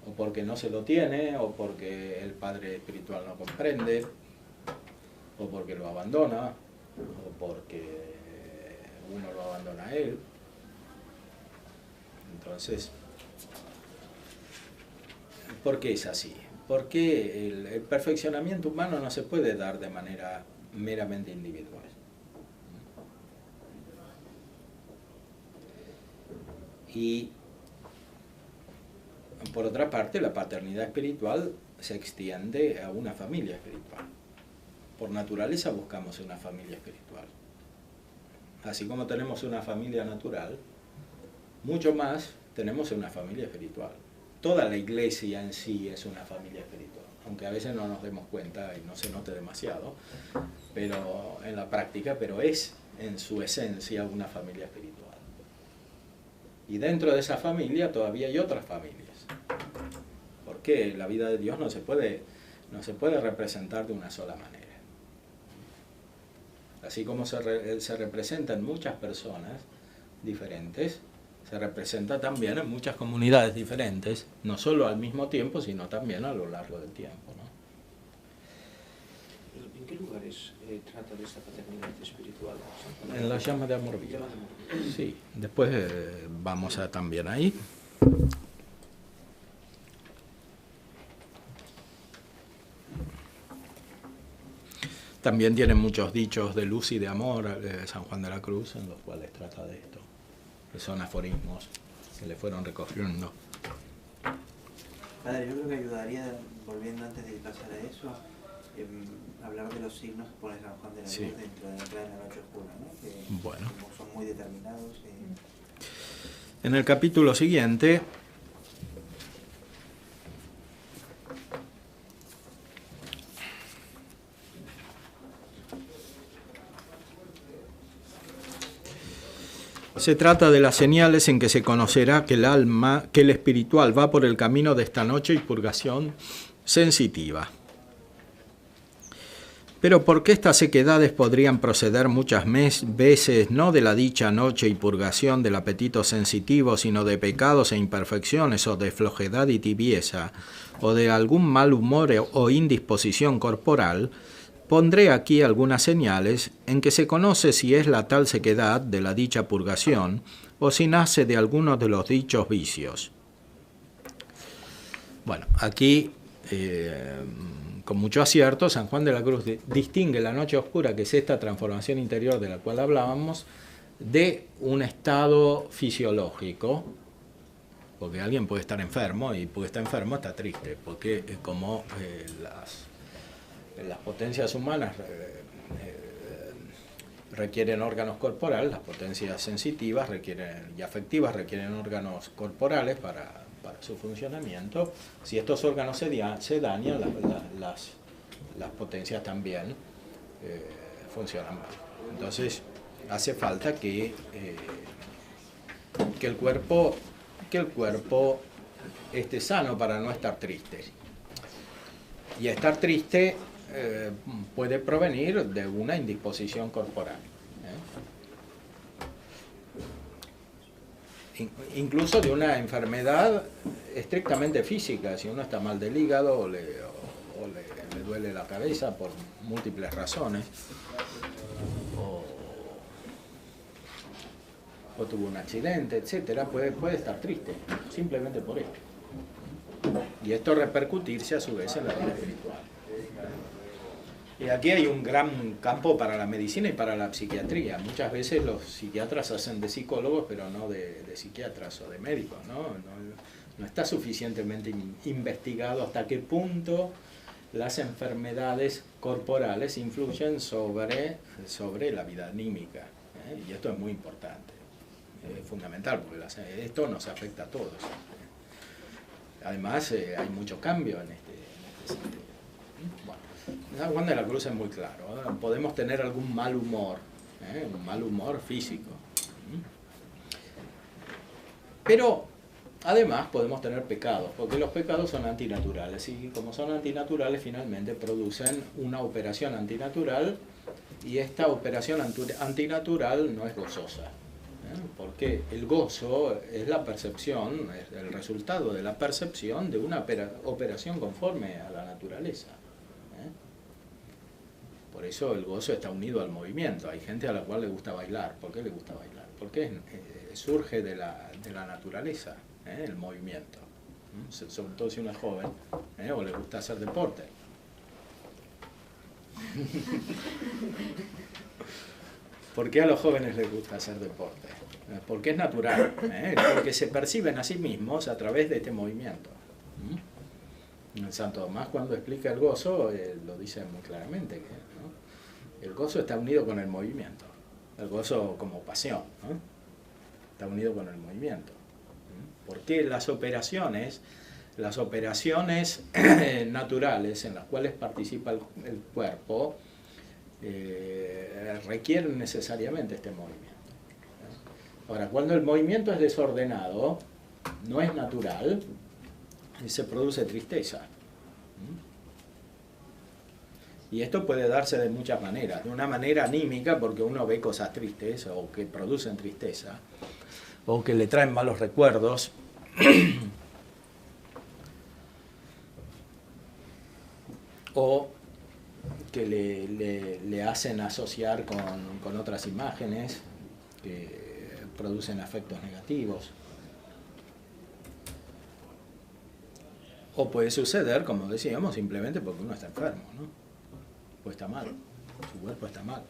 [SPEAKER 2] O porque no se lo tiene, o porque el padre espiritual no comprende, o porque lo abandona, o porque uno lo abandona a él. Entonces, ¿por qué es así? Porque el perfeccionamiento humano no se puede dar de manera meramente individual. Y por otra parte, la paternidad espiritual se extiende a una familia espiritual. Por naturaleza buscamos una familia espiritual. Así como tenemos una familia natural, mucho más tenemos una familia espiritual. Toda la iglesia en sí es una familia espiritual, aunque a veces no nos demos cuenta y no se note demasiado, pero en la práctica, pero es en su esencia una familia espiritual. Y dentro de esa familia todavía hay otras familias. Porque la vida de Dios no se puede representar de una sola manera. Así como se representa en muchas personas diferentes, se representa también en muchas comunidades diferentes, no solo al mismo tiempo, sino también a lo largo del tiempo, ¿no?
[SPEAKER 3] ¿En qué lugares trata de esta paternidad espiritual?
[SPEAKER 2] En la llama de amor vivo. Sí, después vamos a también ahí. También tiene muchos dichos de luz y de amor San Juan de la Cruz, en los cuales trata de esto, que son aforismos que le fueron recogiendo.
[SPEAKER 1] Padre, yo creo que ayudaría, volviendo antes de pasar a eso, hablar de los signos que pone San Juan de la Cruz dentro de la entrada de la noche oscura, ¿no? Que
[SPEAKER 2] bueno,
[SPEAKER 1] son muy determinados.
[SPEAKER 2] En el capítulo siguiente se trata de las señales en que se conocerá que el espiritual va por el camino de esta noche y purgación sensitiva. Pero ¿por qué estas sequedades podrían proceder muchas veces no de la dicha noche y purgación del apetito sensitivo, sino de pecados e imperfecciones, o de flojedad y tibieza, o de algún mal humor o indisposición corporal? Pondré aquí algunas señales en que se conoce si es la tal sequedad de la dicha purgación o si nace de alguno de los dichos vicios. Bueno, aquí con mucho acierto San Juan de la Cruz distingue la noche oscura, que es esta transformación interior de la cual hablábamos, de un estado fisiológico, porque alguien puede estar enfermo y porque está enfermo está triste, porque como las potencias humanas requieren órganos corporales, las potencias sensitivas y afectivas requieren órganos corporales para su funcionamiento. Si estos órganos se dañan, las potencias también funcionan mal. Entonces hace falta que el cuerpo esté sano para no estar triste. Y estar triste puede provenir de una indisposición corporal. Incluso de una enfermedad estrictamente física. Si uno está mal del hígado o le duele la cabeza por múltiples razones, o tuvo un accidente, etcétera, puede estar triste, simplemente por esto. Y esto repercutirse a su vez en la vida espiritual. Y aquí hay un gran campo para la medicina y para la psiquiatría. Muchas veces los psiquiatras hacen de psicólogos, pero no de psiquiatras o de médicos, no está suficientemente investigado hasta qué punto las enfermedades corporales influyen sobre la vida anímica. Y esto es muy importante, es fundamental, porque esto nos afecta a todos. Además, hay mucho cambio en este sentido. Bueno, San Juan de la Cruz es muy claro. Podemos tener algún mal humor, un mal humor físico. Pero Además podemos tener pecados, porque los pecados son antinaturales, y como son antinaturales finalmente producen una operación antinatural, y esta operación antinatural no es gozosa, porque el gozo es la percepción, es el resultado de la percepción de una operación conforme a la naturaleza. Por eso el gozo está unido al movimiento. Hay gente a la cual le gusta bailar. ¿Por qué le gusta bailar? Porque surge de la naturaleza, el movimiento. Sobre todo si uno es joven, o le gusta hacer deporte. ¿Por qué a los jóvenes les gusta hacer deporte? Porque es natural, porque se perciben a sí mismos a través de este movimiento. Santo Tomás, cuando explica el gozo, lo dice muy claramente, que el gozo está unido con el movimiento. El gozo como pasión, ¿no? Está unido con el movimiento. Porque las operaciones naturales en las cuales participa el cuerpo requieren necesariamente este movimiento. Ahora, cuando el movimiento es desordenado, no es natural, y se produce tristeza. Y esto puede darse de muchas maneras. De una manera anímica, porque uno ve cosas tristes o que producen tristeza, o que le traen malos recuerdos. O que le hacen asociar con otras imágenes que producen afectos negativos. O puede suceder, como decíamos, simplemente porque uno está enfermo, ¿no? O está mal, su cuerpo está mal.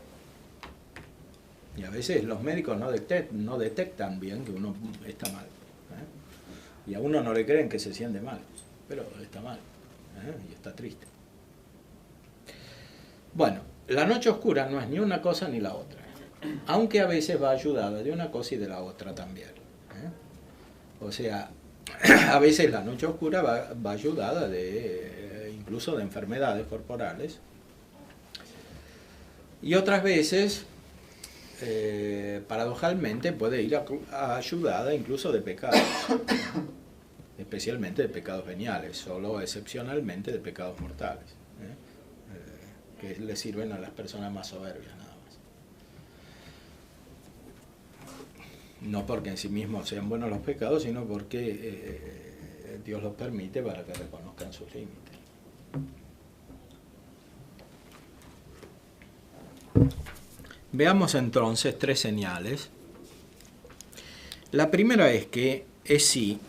[SPEAKER 2] Y a veces los médicos no detectan bien que uno está mal. Y a uno no le creen que se siente mal, pero está mal, y está triste. Bueno, la noche oscura no es ni una cosa ni la otra, aunque a veces va ayudada de una cosa y de la otra también. O sea, a veces la noche oscura va ayudada incluso de enfermedades corporales, y otras veces, paradojalmente, puede ir ayudada incluso de pecados, especialmente de pecados veniales, solo excepcionalmente de pecados mortales, que le sirven a las personas más soberbias nada más. No porque en sí mismos sean buenos los pecados, sino porque Dios los permite para que reconozcan sus límites. Veamos entonces tres señales. La primera es que es sí,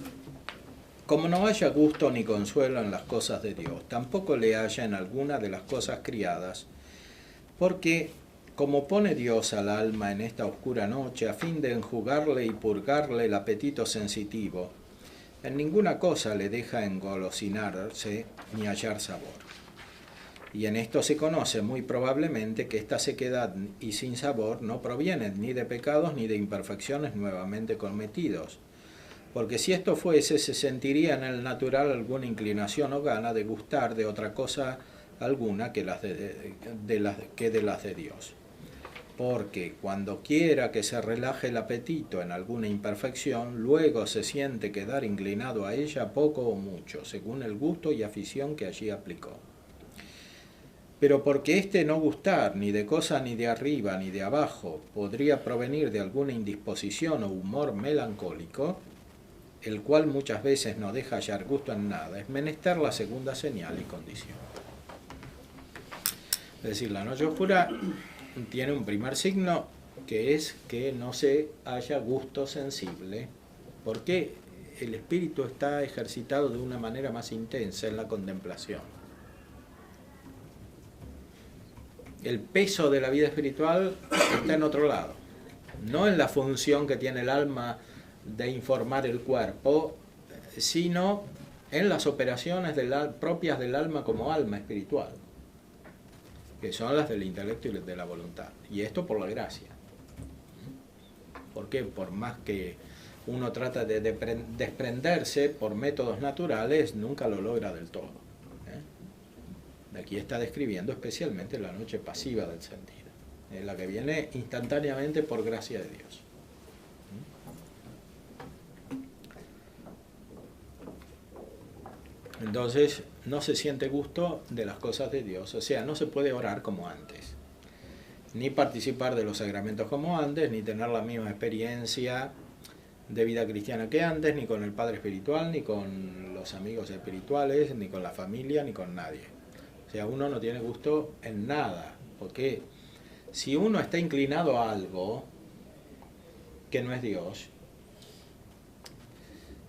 [SPEAKER 2] como no haya gusto ni consuelo en las cosas de Dios, tampoco le haya en alguna de las cosas criadas, porque como pone Dios al alma en esta oscura noche a fin de enjugarle y purgarle el apetito sensitivo, en ninguna cosa le deja engolosinarse ni hallar sabor. Y en esto se conoce muy probablemente que esta sequedad y sin sabor no provienen ni de pecados ni de imperfecciones nuevamente cometidos, porque si esto fuese, se sentiría en el natural alguna inclinación o gana de gustar de otra cosa alguna que de las de Dios. Porque cuando quiera que se relaje el apetito en alguna imperfección, luego se siente quedar inclinado a ella poco o mucho, según el gusto y afición que allí aplicó. Pero porque este no gustar ni de cosa ni de arriba ni de abajo podría provenir de alguna indisposición o humor melancólico, el cual muchas veces no deja hallar gusto en nada, es menester la segunda señal y condición. Es decir, la noche oscura tiene un primer signo, que es que no se haya gusto sensible, porque el espíritu está ejercitado de una manera más intensa en la contemplación. El peso de la vida espiritual está en otro lado, no en la función que tiene el alma de informar el cuerpo, sino en las operaciones propias del alma como alma espiritual, que son las del intelecto y de la voluntad. Y esto por la gracia. ¿Por qué? Por más que uno trata de desprenderse por métodos naturales, nunca lo logra del todo. Aquí está describiendo especialmente la noche pasiva del sentido, la que viene instantáneamente por gracia de Dios. Entonces no se siente gusto de las cosas de Dios, o sea, no se puede orar como antes, ni participar de los sacramentos como antes, ni tener la misma experiencia de vida cristiana que antes, ni con el Padre espiritual, ni con los amigos espirituales, ni con la familia, ni con nadie. O sea, uno no tiene gusto en nada, porque si uno está inclinado a algo que no es Dios,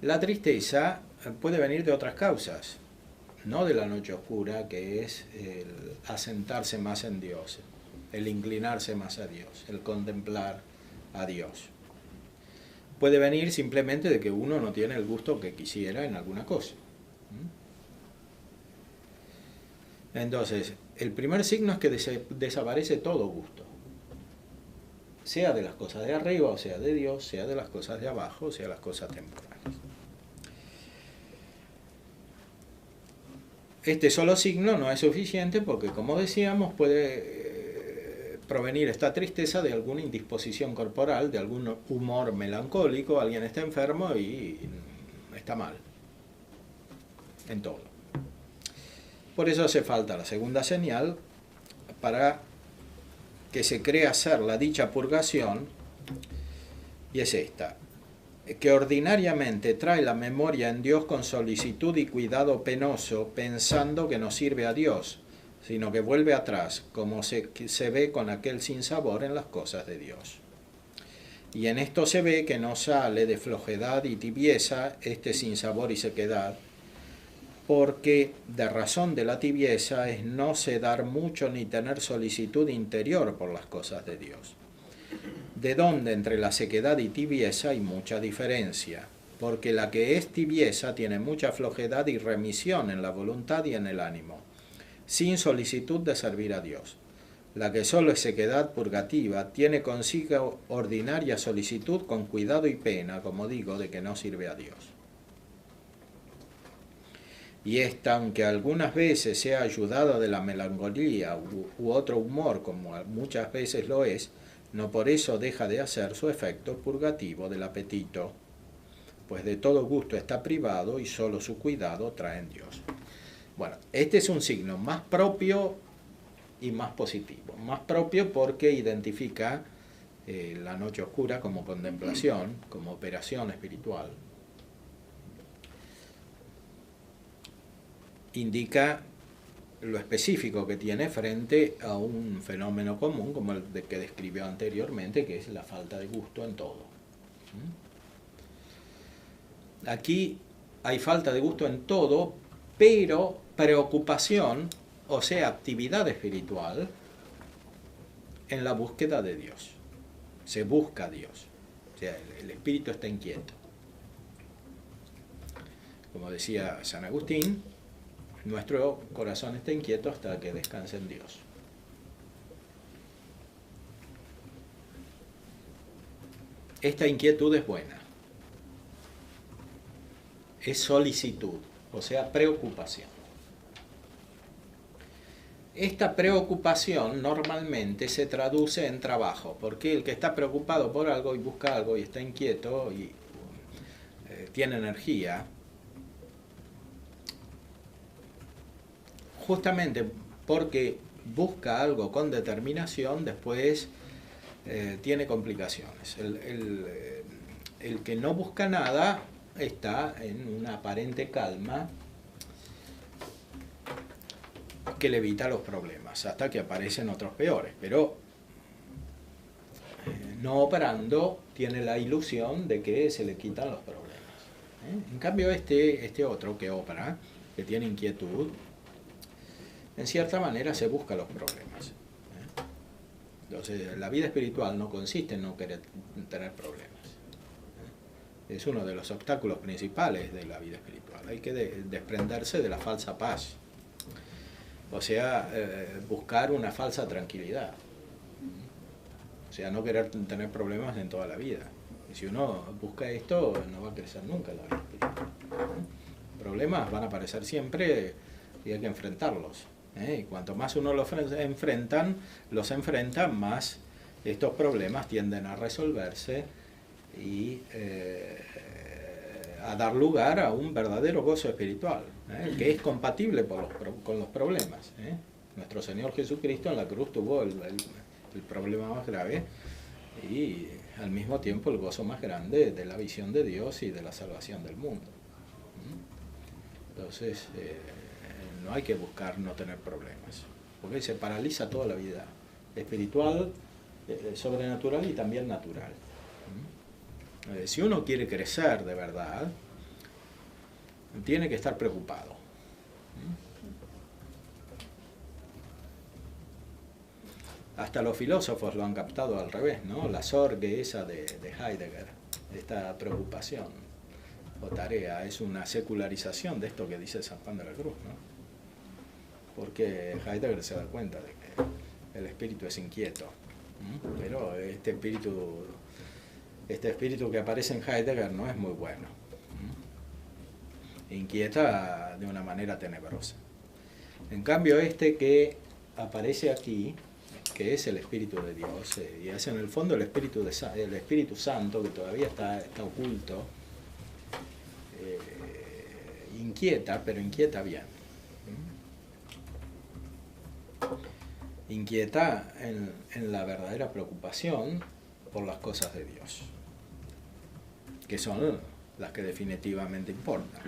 [SPEAKER 2] la tristeza puede venir de otras causas, no de la noche oscura, que es el asentarse más en Dios, el inclinarse más a Dios, el contemplar a Dios. Puede venir simplemente de que uno no tiene el gusto que quisiera en alguna cosa. Entonces, el primer signo es que desaparece todo gusto, sea de las cosas de arriba, o sea de Dios, sea de las cosas de abajo, o sea de las cosas temporales. Este solo signo no es suficiente porque, como decíamos, puede provenir esta tristeza de alguna indisposición corporal, de algún humor melancólico, alguien está enfermo y está mal en todo. Por eso hace falta la segunda señal para que se crea ser la dicha purgación, y es esta: que ordinariamente trae la memoria en Dios con solicitud y cuidado penoso, pensando que no sirve a Dios, sino que vuelve atrás, como se ve con aquel sinsabor en las cosas de Dios. Y en esto se ve que no sale de flojedad y tibieza este sinsabor y sequedad, porque de razón de la tibieza es no sedar mucho ni tener solicitud interior por las cosas de Dios. De donde entre la sequedad y tibieza hay mucha diferencia, porque la que es tibieza tiene mucha flojedad y remisión en la voluntad y en el ánimo, sin solicitud de servir a Dios. La que solo es sequedad purgativa tiene consigo ordinaria solicitud con cuidado y pena, como digo, de que no sirve a Dios. Y esta, aunque algunas veces sea ayudada de la melancolía u otro humor, como muchas veces lo es, no por eso deja de hacer su efecto purgativo del apetito, pues de todo gusto está privado y solo su cuidado trae en Dios. Bueno, este es un signo más propio y más positivo. Más propio porque identifica la noche oscura como contemplación, como operación espiritual. Indica lo específico que tiene frente a un fenómeno común como el que describió anteriormente, que es la falta de gusto en todo. Aquí hay falta de gusto en todo, pero preocupación, o sea, actividad espiritual, en la búsqueda de Dios. Se busca a Dios. O sea, el espíritu está inquieto. Como decía San Agustín, nuestro corazón está inquieto hasta que descanse en Dios. Esta inquietud es buena. Es solicitud, o sea, preocupación. Esta preocupación normalmente se traduce en trabajo, porque el que está preocupado por algo y busca algo y está inquieto y tiene energía, justamente porque busca algo con determinación, después tiene complicaciones. El que no busca nada está en una aparente calma que le evita los problemas, hasta que aparecen otros peores, pero no operando tiene la ilusión de que se le quitan los problemas. En cambio este otro que opera, que tiene inquietud, en cierta manera se busca los problemas. Entonces, la vida espiritual no consiste en no querer tener problemas. Es uno de los obstáculos principales de la vida espiritual. Hay que desprenderse de la falsa paz. O sea, buscar una falsa tranquilidad. O sea, no querer tener problemas en toda la vida. Y si uno busca esto, no va a crecer nunca la vida espiritual. Problemas van a aparecer siempre y hay que enfrentarlos. Y cuanto más uno los enfrenta, más estos problemas tienden a resolverse y a dar lugar a un verdadero gozo espiritual, que es compatible con los problemas. Nuestro Señor Jesucristo en la cruz tuvo el problema más grave y al mismo tiempo el gozo más grande de la visión de Dios y de la salvación del mundo. Entonces, no hay que buscar no tener problemas, porque se paraliza toda la vida espiritual, sobrenatural y también natural. Si uno quiere crecer de verdad, tiene que estar preocupado. Hasta los filósofos lo han captado al revés, ¿no? La sorge esa de Heidegger, esta preocupación o tarea, es una secularización de esto que dice San Juan de la Cruz, ¿no? Porque Heidegger se da cuenta de que el espíritu es inquieto, pero este espíritu que aparece en Heidegger no es muy bueno. Inquieta de una manera tenebrosa. En cambio, este que aparece aquí, que es el Espíritu de Dios, y es en el fondo el Espíritu Santo, que todavía está oculto, inquieta, pero inquieta bien. Inquieta en la verdadera preocupación por las cosas de Dios, que son las que definitivamente importan.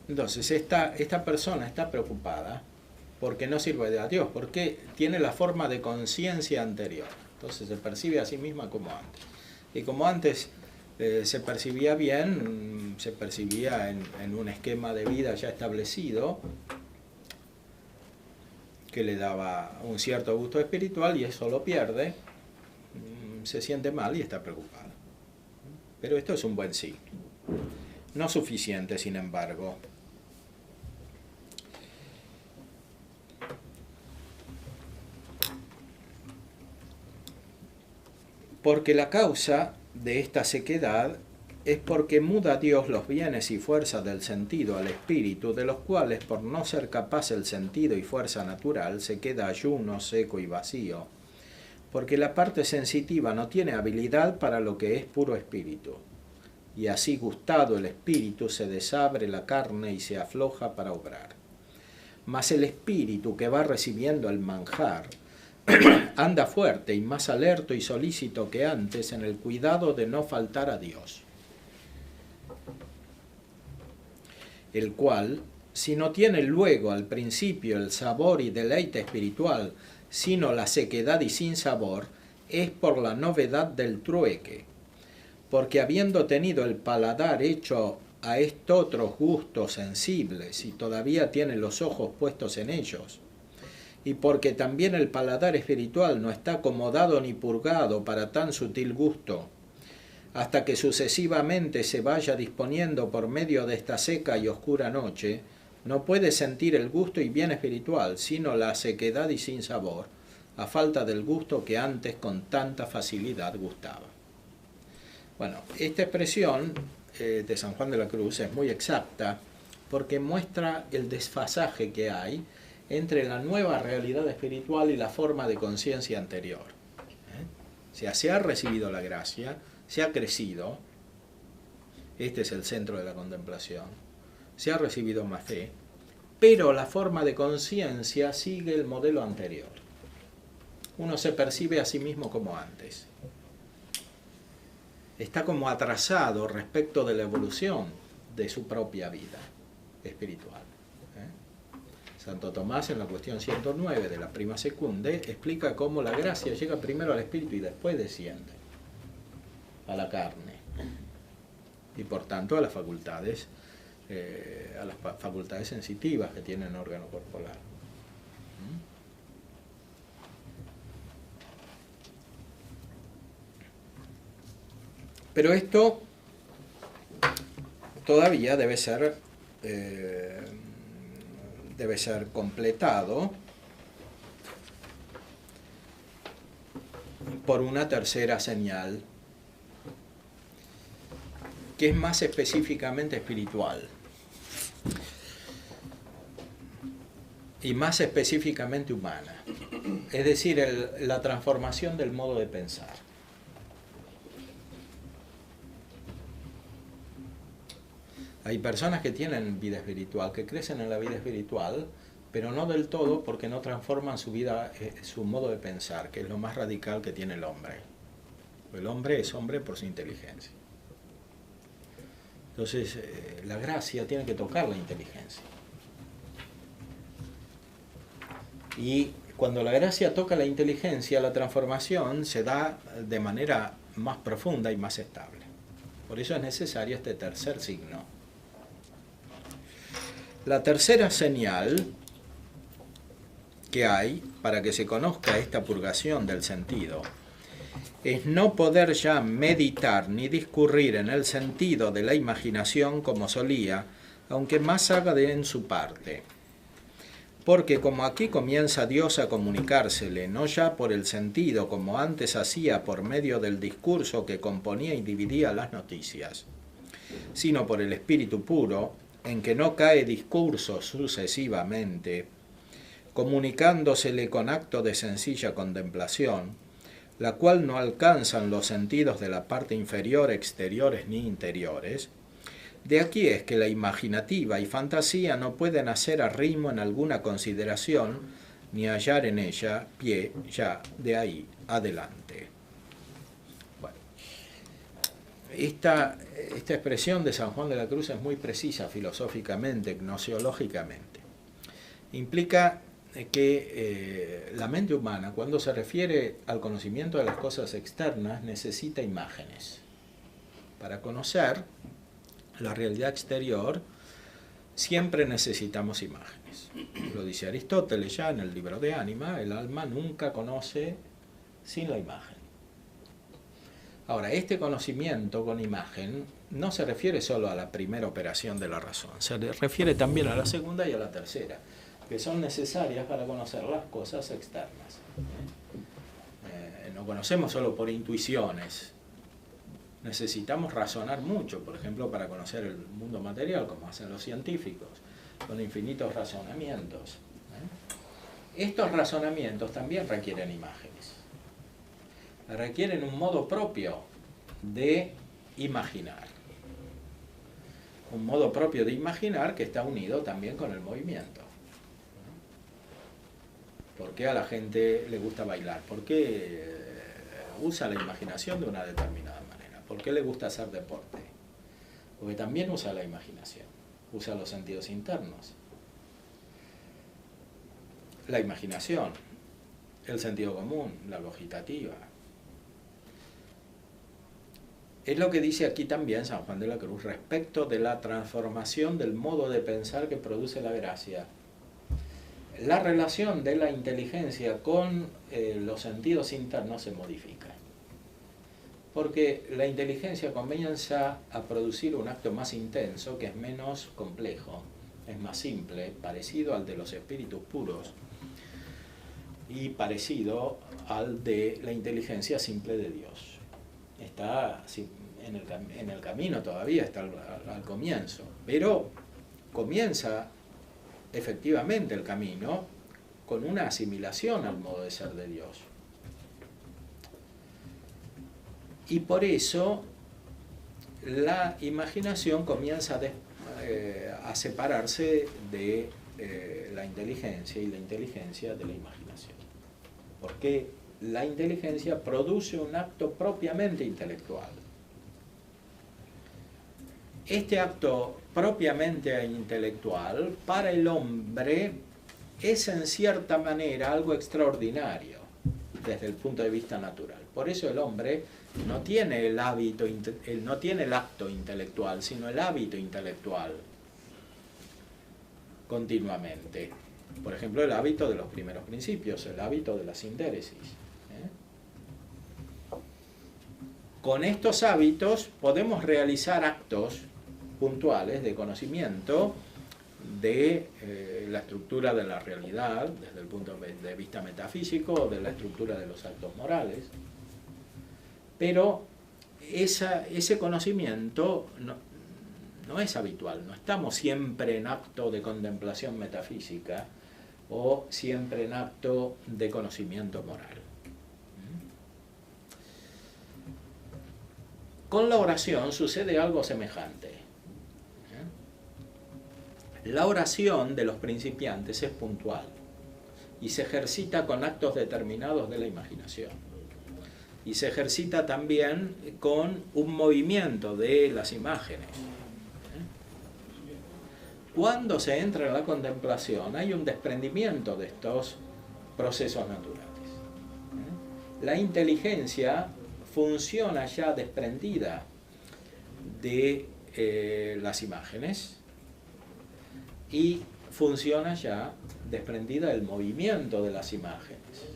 [SPEAKER 2] Entonces, esta persona está preocupada porque no sirve a Dios, porque tiene la forma de conciencia anterior. Entonces se percibe a sí misma como antes. Y como antes se percibía bien, se percibía en un esquema de vida ya establecido, que le daba un cierto gusto espiritual, y eso lo pierde, se siente mal y está preocupado. Pero esto es un buen signo. No suficiente, sin embargo. Porque la causa de esta sequedad es porque muda Dios los bienes y fuerzas del sentido al espíritu, de los cuales, por no ser capaz el sentido y fuerza natural, se queda ayuno, seco y vacío. Porque la parte sensitiva no tiene habilidad para lo que es puro espíritu. Y así, gustado el espíritu, se desabre la carne y se afloja para obrar. Mas el espíritu, que va recibiendo el manjar, anda fuerte y más alerto y solícito que antes en el cuidado de no faltar a Dios, el cual, si no tiene luego al principio el sabor y deleite espiritual, sino la sequedad y sin sabor, es por la novedad del trueque, porque habiendo tenido el paladar hecho a estos otros gustos sensibles y todavía tiene los ojos puestos en ellos, y porque también el paladar espiritual no está acomodado ni purgado para tan sutil gusto, hasta que sucesivamente se vaya disponiendo por medio de esta seca y oscura noche, no puede sentir el gusto y bien espiritual, sino la sequedad y sin sabor, a falta del gusto que antes con tanta facilidad gustaba. Bueno, esta expresión de San Juan de la Cruz es muy exacta porque muestra el desfasaje que hay entre la nueva realidad espiritual y la forma de conciencia anterior. O sea, se ha recibido la gracia, se ha crecido, este es el centro de la contemplación, se ha recibido más fe, pero la forma de conciencia sigue el modelo anterior. Uno se percibe a sí mismo como antes. Está como atrasado respecto de la evolución de su propia vida espiritual. Santo Tomás, en la cuestión 109 de la Prima Secunde, explica cómo la gracia llega primero al espíritu y después desciende a la carne, y por tanto a las facultades sensitivas que tiene el órgano corporal. Pero esto todavía debe ser completado por una tercera señal, que es más específicamente espiritual y más específicamente humana, es decir, la transformación del modo de pensar. Hay personas que tienen vida espiritual, que crecen en la vida espiritual, pero no del todo porque no transforman su vida, su modo de pensar, que es lo más radical que tiene el hombre. El hombre es hombre por su inteligencia. Entonces, la gracia tiene que tocar la inteligencia. Y cuando la gracia toca la inteligencia, la transformación se da de manera más profunda y más estable. Por eso es necesario este tercer signo. La tercera señal que hay para que se conozca esta purgación del sentido es no poder ya meditar ni discurrir en el sentido de la imaginación como solía, aunque más haga de en su parte. Porque como aquí comienza Dios a comunicársele, no ya por el sentido como antes hacía por medio del discurso que componía y dividía las noticias, sino por el espíritu puro, en que no cae discurso sucesivamente, comunicándosele con acto de sencilla contemplación, la cual no alcanzan los sentidos de la parte inferior exteriores ni interiores. De aquí es que la imaginativa y fantasía no pueden hacer arrimo en alguna consideración, ni hallar en ella pie ya de ahí adelante. Bueno, esta expresión de San Juan de la Cruz es muy precisa filosóficamente, gnoseológicamente. Implica que la mente humana, cuando se refiere al conocimiento de las cosas externas, necesita imágenes. Para conocer la realidad exterior, siempre necesitamos imágenes. Lo dice Aristóteles ya en el libro de Ánima, el alma nunca conoce sin la imagen. Ahora, este conocimiento con imagen no se refiere solo a la primera operación de la razón, se refiere también a la segunda y a la tercera, que son necesarias para conocer las cosas externas. No conocemos solo por intuiciones, necesitamos razonar mucho, por ejemplo, para conocer el mundo material, como hacen los científicos, con infinitos razonamientos. Estos razonamientos también requieren imágenes, requieren un modo propio de imaginar. Un modo propio de imaginar que está unido también con el movimiento. ¿Por qué a la gente le gusta bailar? ¿Por qué usa la imaginación de una determinada manera? ¿Por qué le gusta hacer deporte? Porque también usa la imaginación, usa los sentidos internos. La imaginación, el sentido común, la cogitativa. Es lo que dice aquí también San Juan de la Cruz respecto de la transformación del modo de pensar que produce la gracia. La relación de la inteligencia con los sentidos internos se modifica. Porque la inteligencia comienza a producir un acto más intenso, que es menos complejo, es más simple, parecido al de los espíritus puros y parecido al de la inteligencia simple de Dios. Está en el camino todavía, está al comienzo, pero comienza efectivamente el camino con una asimilación al modo de ser de Dios. Y por eso la imaginación comienza a separarse de la inteligencia y la inteligencia de la imaginación. Porque la inteligencia produce un acto propiamente intelectual. Este acto propiamente intelectual para el hombre es en cierta manera algo extraordinario desde el punto de vista natural. Por eso el hombre no tiene el hábito, no tiene el acto intelectual, sino el hábito intelectual continuamente. Por ejemplo, el hábito de los primeros principios, el hábito de la sindéresis. Con estos hábitos podemos realizar actos puntuales de conocimiento de la estructura de la realidad desde el punto de vista metafísico, de la estructura de los actos morales, pero ese conocimiento no es habitual, no estamos siempre en acto de contemplación metafísica o siempre en acto de conocimiento moral. Con la oración sucede algo semejante. La oración de los principiantes es puntual y se ejercita con actos determinados de la imaginación. Y se ejercita también con un movimiento de las imágenes. Cuando se entra en la contemplación hay un desprendimiento de estos procesos naturales. La inteligencia funciona ya desprendida de las imágenes y funciona ya desprendida del movimiento de las imágenes.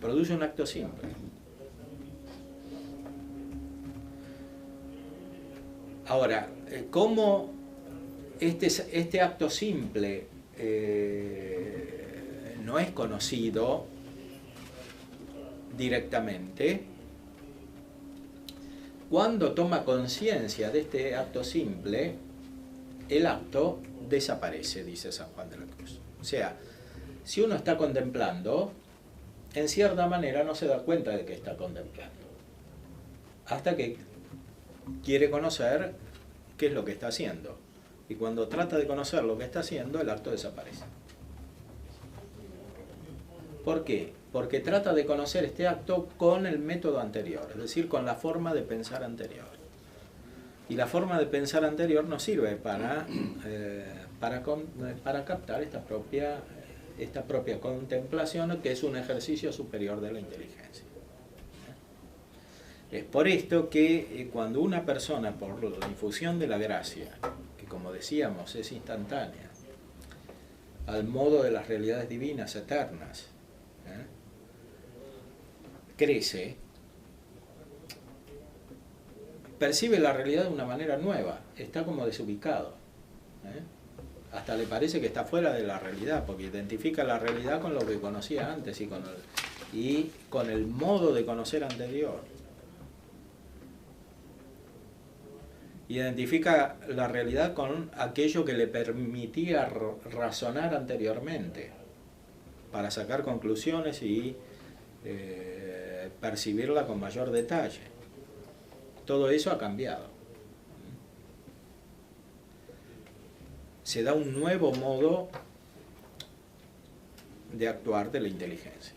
[SPEAKER 2] Produce un acto simple. Ahora, ¿cómo este acto simple no es conocido directamente? Cuando toma conciencia de este acto simple, el acto desaparece, dice San Juan de la Cruz. O sea, si uno está contemplando, en cierta manera no se da cuenta de que está contemplando, hasta que quiere conocer qué es lo que está haciendo. Y cuando trata de conocer lo que está haciendo, el acto desaparece. ¿Por qué? Porque trata de conocer este acto con el método anterior, es decir, con la forma de pensar anterior. Y la forma de pensar anterior nos sirve para captar esta propia contemplación, que es un ejercicio superior de la inteligencia. Es por esto que cuando una persona, por la infusión de la gracia, que como decíamos es instantánea, al modo de las realidades divinas eternas, crece, percibe la realidad de una manera nueva, está como desubicado. Hasta le parece que está fuera de la realidad, porque identifica la realidad con lo que conocía antes y con el modo de conocer anterior. Identifica la realidad con aquello que le permitía razonar anteriormente, para sacar conclusiones y percibirla con mayor detalle. Todo eso ha cambiado. Se da un nuevo modo de actuar de la inteligencia,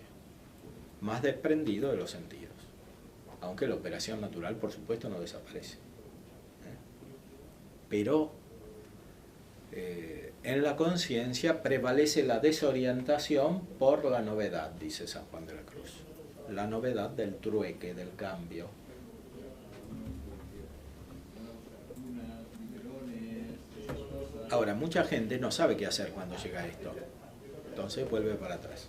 [SPEAKER 2] más desprendido de los sentidos, aunque la operación natural, por supuesto, no desaparece. Pero en la conciencia prevalece la desorientación por la novedad, dice San Juan de la Cruz. La novedad del trueque, del cambio. Ahora, mucha gente no sabe qué hacer cuando llega esto. Entonces vuelve para atrás.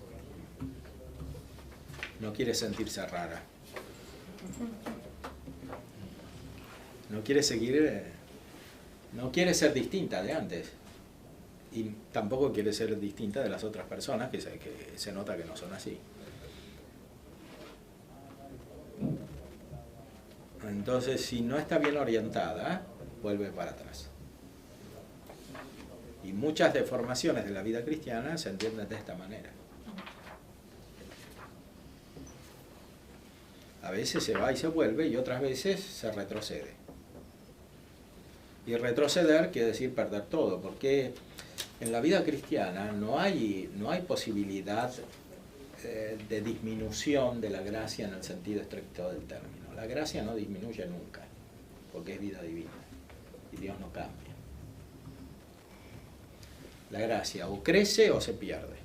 [SPEAKER 2] No quiere sentirse rara. No quiere seguir... No quiere ser distinta de antes. Y tampoco quiere ser distinta de las otras personas, que se nota que no son así. Entonces, si no está bien orientada, vuelve para atrás. Y muchas deformaciones de la vida cristiana se entienden de esta manera. A veces se va y se vuelve, y otras veces se retrocede. Y retroceder quiere decir perder todo, porque en la vida cristiana no hay posibilidad de disminución de la gracia en el sentido estricto del término. La gracia no disminuye nunca, porque es vida divina, y Dios no cambia. La gracia o crece o se pierde.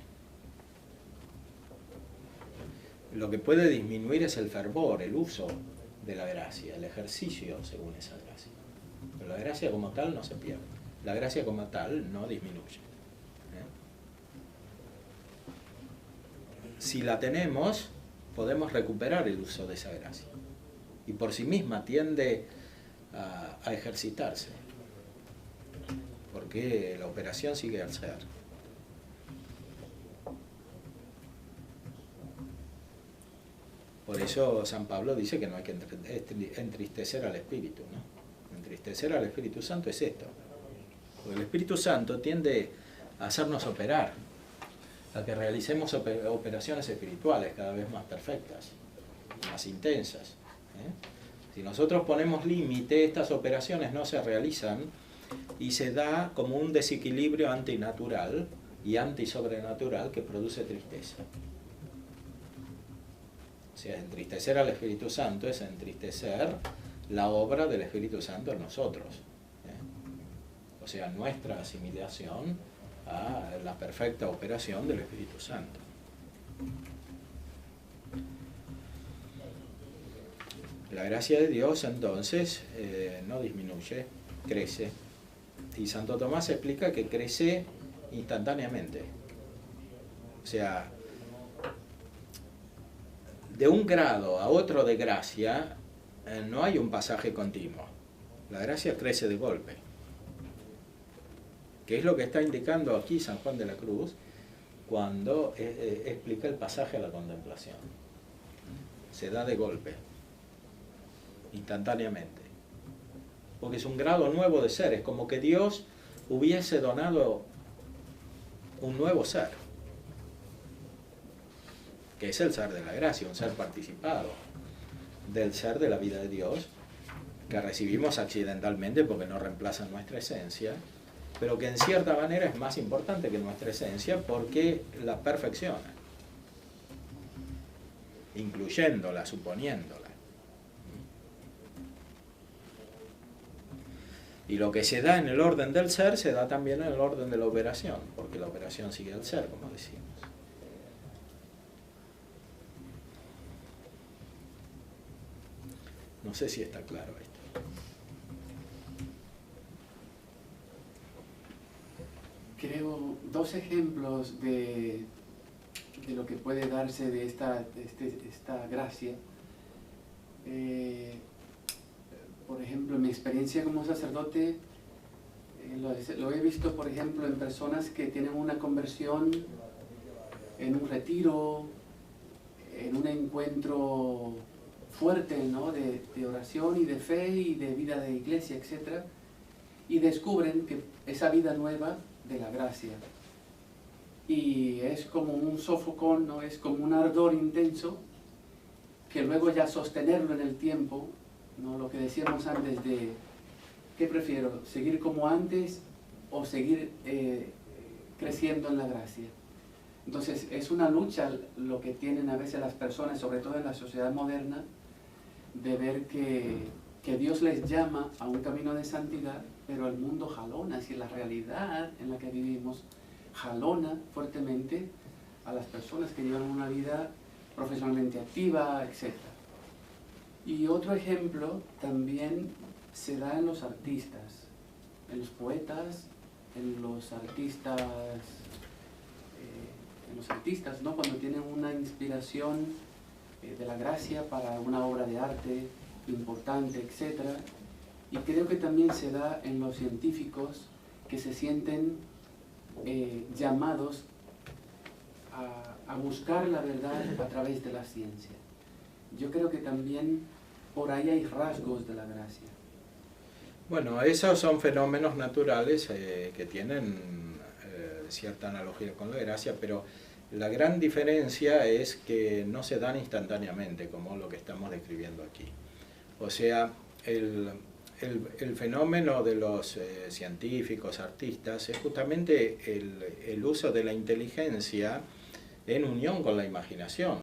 [SPEAKER 2] Lo que puede disminuir es el fervor, el uso de la gracia, el ejercicio según esa gracia. Pero la gracia como tal no se pierde. La gracia como tal no disminuye. Si la tenemos, podemos recuperar el uso de esa gracia. Y por sí misma tiende a ejercitarse. Porque la operación sigue al ser. Por eso San Pablo dice que no hay que entristecer al Espíritu, ¿no? Entristecer al Espíritu Santo es esto. Porque el Espíritu Santo tiende a hacernos operar, a que realicemos operaciones espirituales cada vez más perfectas, más intensas. Si nosotros ponemos límite, estas operaciones no se realizan y se da como un desequilibrio antinatural y antisobrenatural que produce tristeza. O sea, entristecer al Espíritu Santo es entristecer la obra del Espíritu Santo en nosotros. O sea, nuestra asimilación a la perfecta operación del Espíritu Santo. La gracia de Dios entonces no disminuye, crece. Y Santo Tomás explica que crece instantáneamente. O sea, de un grado a otro de gracia no hay un pasaje continuo. La gracia crece de golpe. Que es lo que está indicando aquí San Juan de la Cruz cuando explica el pasaje a la contemplación. Se da de golpe, instantáneamente. Porque es un grado nuevo de ser, es como que Dios hubiese donado un nuevo ser, que es el ser de la gracia, un ser participado del ser de la vida de Dios, que recibimos accidentalmente porque no reemplaza nuestra esencia, pero que en cierta manera es más importante que nuestra esencia porque la perfecciona, incluyéndola, suponiéndola. Y lo que se da en el orden del ser se da también en el orden de la operación, porque la operación sigue al ser, como decimos. No sé si está claro esto.
[SPEAKER 4] Creo dos ejemplos de lo que puede darse de esta gracia. Por ejemplo, en mi experiencia como sacerdote, lo he visto, por ejemplo, en personas que tienen una conversión en un retiro, en un encuentro fuerte, ¿no?, de oración y de fe y de vida de iglesia, etc. Y descubren que esa vida nueva de la gracia. Y es como un sofocón, ¿no?, es como un ardor intenso que luego ya sostenerlo en el tiempo, ¿no?, lo que decíamos antes de ¿qué prefiero? ¿Seguir como antes o seguir creciendo en la gracia? Entonces es una lucha lo que tienen a veces las personas, sobre todo en la sociedad moderna, de ver que Dios les llama a un camino de santidad, pero el mundo jalona, es decir, la realidad en la que vivimos jalona fuertemente a las personas que llevan una vida profesionalmente activa, etc. Y otro ejemplo también se da en los artistas, en los poetas, en los artistas, ¿no?, cuando tienen una inspiración de la gracia para una obra de arte importante, etc. Y creo que también se da en los científicos que se sienten llamados a buscar la verdad a través de la ciencia. Yo creo que también por ahí hay rasgos de la gracia.
[SPEAKER 2] Bueno, esos son fenómenos naturales que tienen cierta analogía con la gracia, pero la gran diferencia es que no se dan instantáneamente, como lo que estamos describiendo aquí. O sea, el fenómeno de los científicos, artistas, es justamente el uso de la inteligencia en unión con la imaginación.